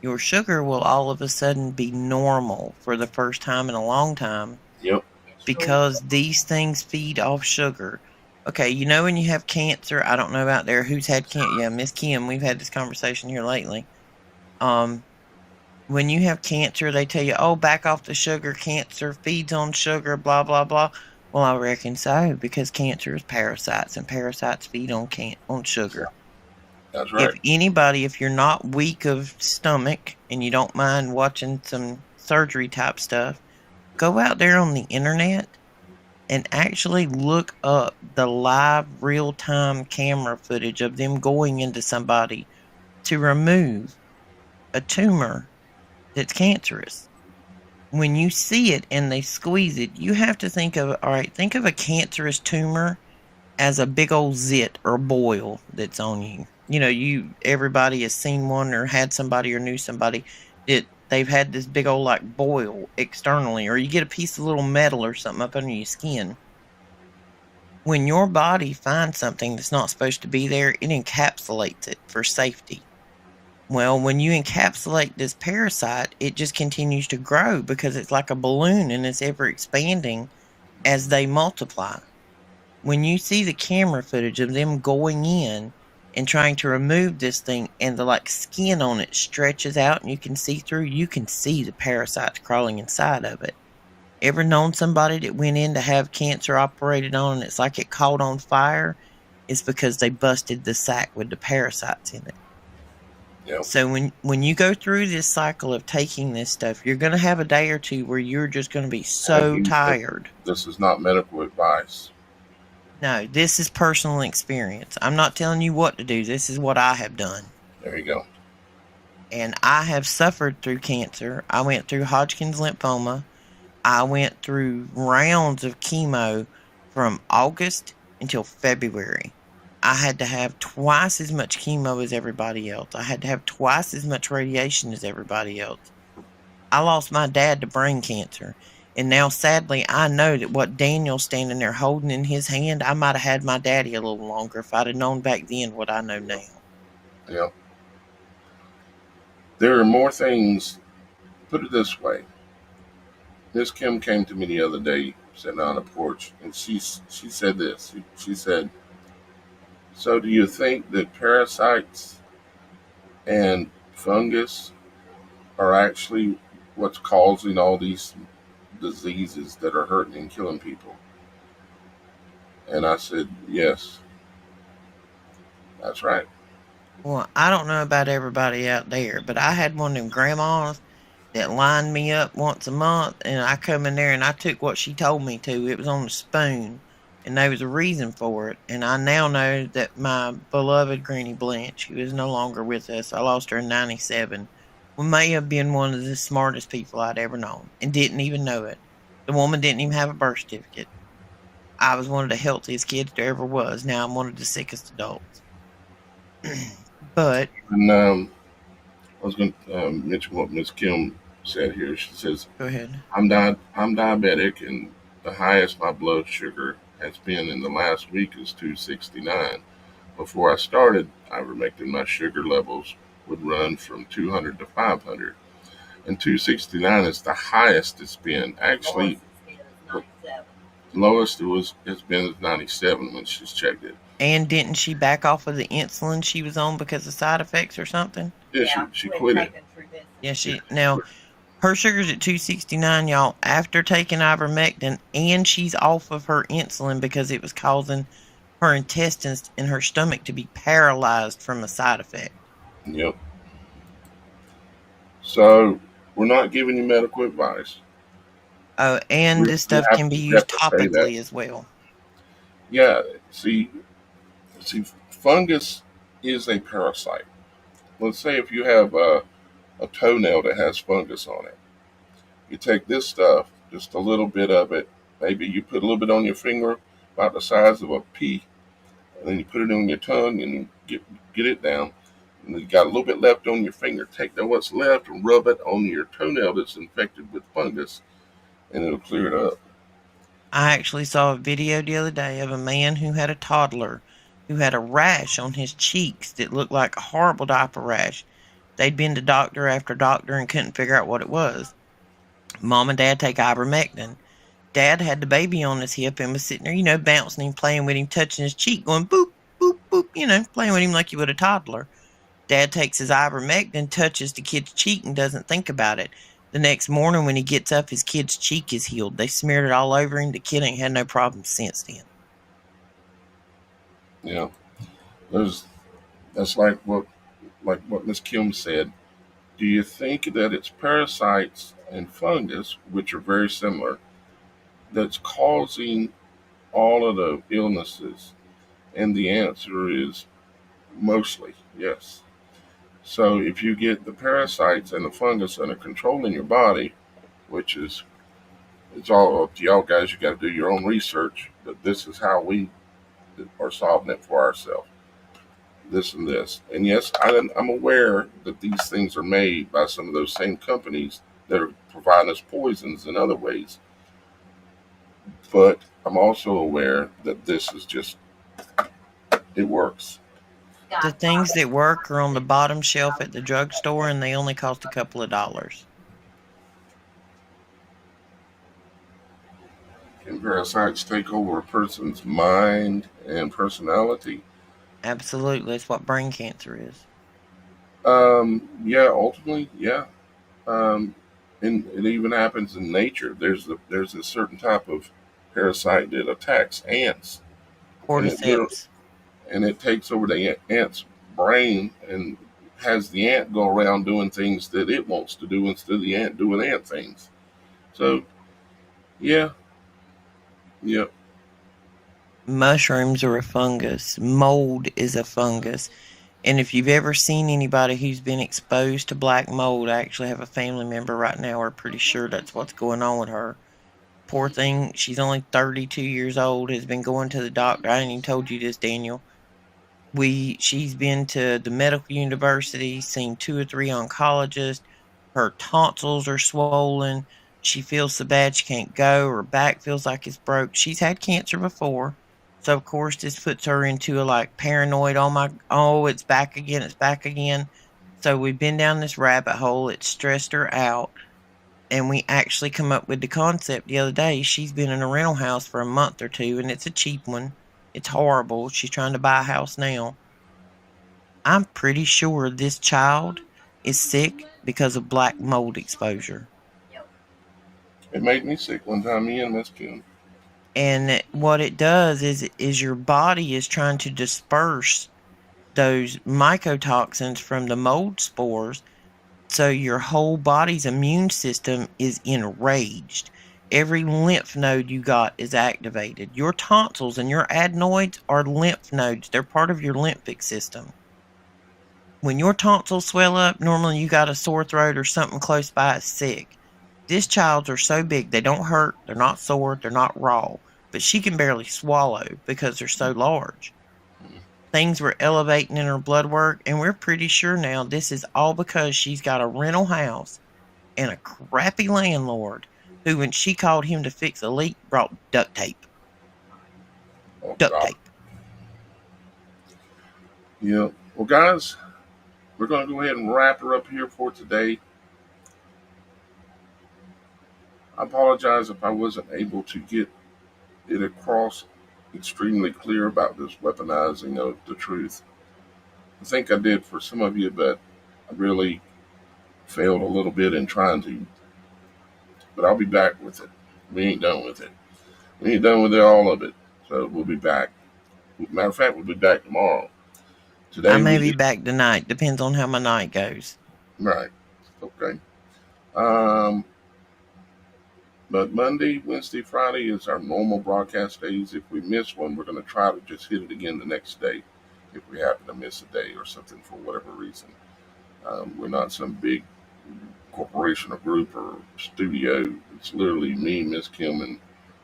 Your sugar will all of a sudden be normal for the first time in a long time. Yep. Because these things feed off sugar. Okay, you know when you have cancer, I don't know out there who's had cancer. Yeah, Miss Kim, we've had this conversation here lately. When you have cancer, they tell you, oh, back off the sugar. Cancer feeds on sugar, blah, blah, blah. Well, I reckon so, because cancer is parasites, and parasites feed on sugar. That's right. If you're not weak of stomach and you don't mind watching some surgery type stuff, go out there on the internet and actually look up the live real-time camera footage of them going into somebody to remove a tumor that's cancerous. when you see it and they squeeze it, you have to think of, all right, think of a cancerous tumor as a big old zit or boil that's on you. You know, everybody has seen one or had somebody or knew somebody that they've had this big old like boil externally, or you get a piece of little metal or something up under your skin. When your body finds something that's not supposed to be there, it encapsulates it for safety. Well, when you encapsulate this parasite, it just continues to grow because it's like a balloon and it's ever expanding as they multiply. When you see the camera footage of them going in and trying to remove this thing and the like skin on it stretches out and you can see through, you can see the parasites crawling inside of it. Ever known somebody that went in to have cancer operated on and it's like it caught on fire? It's because they busted the sac with the parasites in it. Yep. So when you go through this cycle of taking this stuff, you're going to have a day or two where you're just going to be so tired. This is not medical advice. No, this is personal experience. I'm not telling you what to do. This is what I have done. There you go. And I have suffered through cancer. I went through Hodgkin's lymphoma. I went through rounds of chemo from August until February. I had to have twice as much chemo as everybody else. I had to have twice as much radiation as everybody else. I lost my dad to brain cancer. And now, sadly, I know that what Daniel's standing there holding in his hand, I might have had my daddy a little longer if I'd have known back then what I know now. Yeah. There are more things. Put it this way. Miss Kim came to me the other day, sitting on a porch, and she said this. She said, "So do you think that parasites and fungus are actually what's causing all these diseases that are hurting and killing people?" And I said, "Yes, that's right." Well, I don't know about everybody out there, but I had one of them grandmas that lined me up once a month, and I come in there and I took what she told me to. It was on a spoon, and there was a reason for it. And I now know that my beloved Granny Blanche, who is no longer with us, I lost her in 97, may have been one of the smartest people I'd ever known, and didn't even know it. The woman didn't even have a birth certificate. I was one of the healthiest kids there ever was. Now I'm one of the sickest adults. But And I was going to mention what Miss Kim said here. She says, go ahead. I'm diabetic, and the highest my blood sugar has been in the last week is 269. Before I started ivermectin, my sugar levels would run from 200 to 500. And 269 is the highest it's been. Actually, lowest has been is 97 when she's checked it. And didn't she back off of the insulin she was on because of side effects or something? Yeah, she quit it. Yeah, now her sugar's at 269, y'all, after taking ivermectin, and she's off of her insulin because it was causing her intestines and her stomach to be paralyzed from a side effect. Yep. So we're not giving you medical advice. Oh, and this stuff can be used topically as well. Yeah, see, fungus is a parasite. Let's say if you have a toenail that has fungus on it. You take this stuff, just a little bit of it, maybe you put a little bit on your finger, about the size of a pea, and then you put it on your tongue and get it down. And you got a little bit left on your finger. Take what's left and rub it on your toenail that's infected with fungus, and it'll clear it up. I actually saw a video the other day of a man who had a toddler who had a rash on his cheeks that looked like a horrible diaper rash. They'd been to doctor after doctor and couldn't figure out what it was. Mom and Dad take ivermectin. Dad had the baby on his hip and was sitting there, bouncing him, playing with him, touching his cheek, going boop, boop, boop, playing with him like you would a toddler. Dad takes his ivermectin, touches the kid's cheek, and doesn't think about it. The next morning when he gets up, his kid's cheek is healed. They smeared it all over him. The kid ain't had no problems since then. Yeah. That's like what Miss Kim said. Do you think that it's parasites and fungus, which are very similar, that's causing all of the illnesses? And the answer is mostly yes. So if you get the parasites and the fungus under control in your body, which is, it's all up to y'all guys. You got to do your own research, but this is how we are solving it for ourselves. This and this. And yes, I'm aware that these things are made by some of those same companies that are providing us poisons in other ways. But I'm also aware that this is just, it works. The things that work are on the bottom shelf at the drugstore, and they only cost a couple of dollars. Can parasites take over a person's mind and personality? Absolutely. That's what brain cancer is. Yeah, ultimately, yeah. And it even happens in nature. There's a certain type of parasite that attacks ants, and Cordyceps. it takes over the ant's brain and has the ant go around doing things that it wants to do instead of the ant doing ant things. So, yeah. Mushrooms are a fungus. Mold is a fungus. And if you've ever seen anybody who's been exposed to black mold, I actually have a family member right now, we're pretty sure that's what's going on with her. Poor thing, she's only 32 years old, has been going to the doctor. I ain't even told you this, Daniel. She's been to the medical university, seen 2 or 3 oncologists. Her tonsils are swollen. She feels so bad she can't go. Her back feels like it's broke. She's had cancer before. So, of course, this puts her into a, like, paranoid, it's back again, it's back again. So we've been down this rabbit hole. It stressed her out. And we actually come up with the concept the other day. She's been in a rental house for a month or 2, and it's a cheap one. It's horrible. She's trying to buy a house now. I'm pretty sure this child is sick because of black mold exposure. It made me sick one time, me and Miss Kim. And what it does is your body is trying to disperse those mycotoxins from the mold spores, so your whole body's immune system is enraged. Every lymph node you got is activated. Your tonsils and your adenoids are lymph nodes. They're part of your lymphic system. When your tonsils swell up, normally you got a sore throat or something close by is sick. This child's are so big, they don't hurt, they're not sore, they're not raw, but she can barely swallow because they're so large. Things were elevating in her blood work, and we're pretty sure now this is all because she's got a rental house and a crappy landlord who, when she called him to fix a leak, brought duct tape. Duct tape. Yeah. Well, guys, we're going to go ahead and wrap her up here for today. I apologize if I wasn't able to get it across extremely clear about this weaponizing of the truth. I think I did for some of you, but I really failed a little bit in trying to. But I'll be back with it. We ain't done with it. We ain't done with all of it. So we'll be back. Matter of fact, we'll be back tomorrow. Today I may be back tonight. Depends on how my night goes. Right. Okay. But Monday, Wednesday, Friday is our normal broadcast days. If we miss one, we're going to try to just hit it again the next day if we happen to miss a day or something for whatever reason. We're not some big corporation or group or studio. It's literally me, Miss Kim, and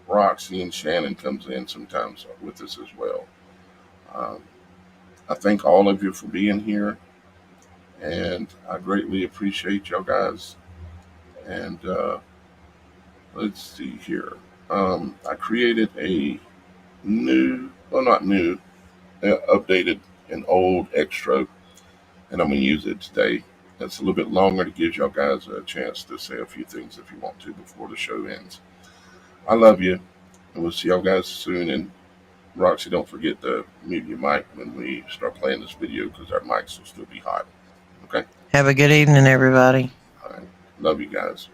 Roxy, and Shannon comes in sometimes with us as well. I thank all of you for being here, and I greatly appreciate y'all guys. And let's see here. I created a updated an old extra, and I'm going to use it today. It's a little bit longer to give y'all guys a chance to say a few things if you want to before the show ends. I love you, and we'll see y'all guys soon. And Roxy, don't forget to mute your mic when we start playing this video because our mics will still be hot. Okay? Have a good evening, everybody. All right. Love you guys.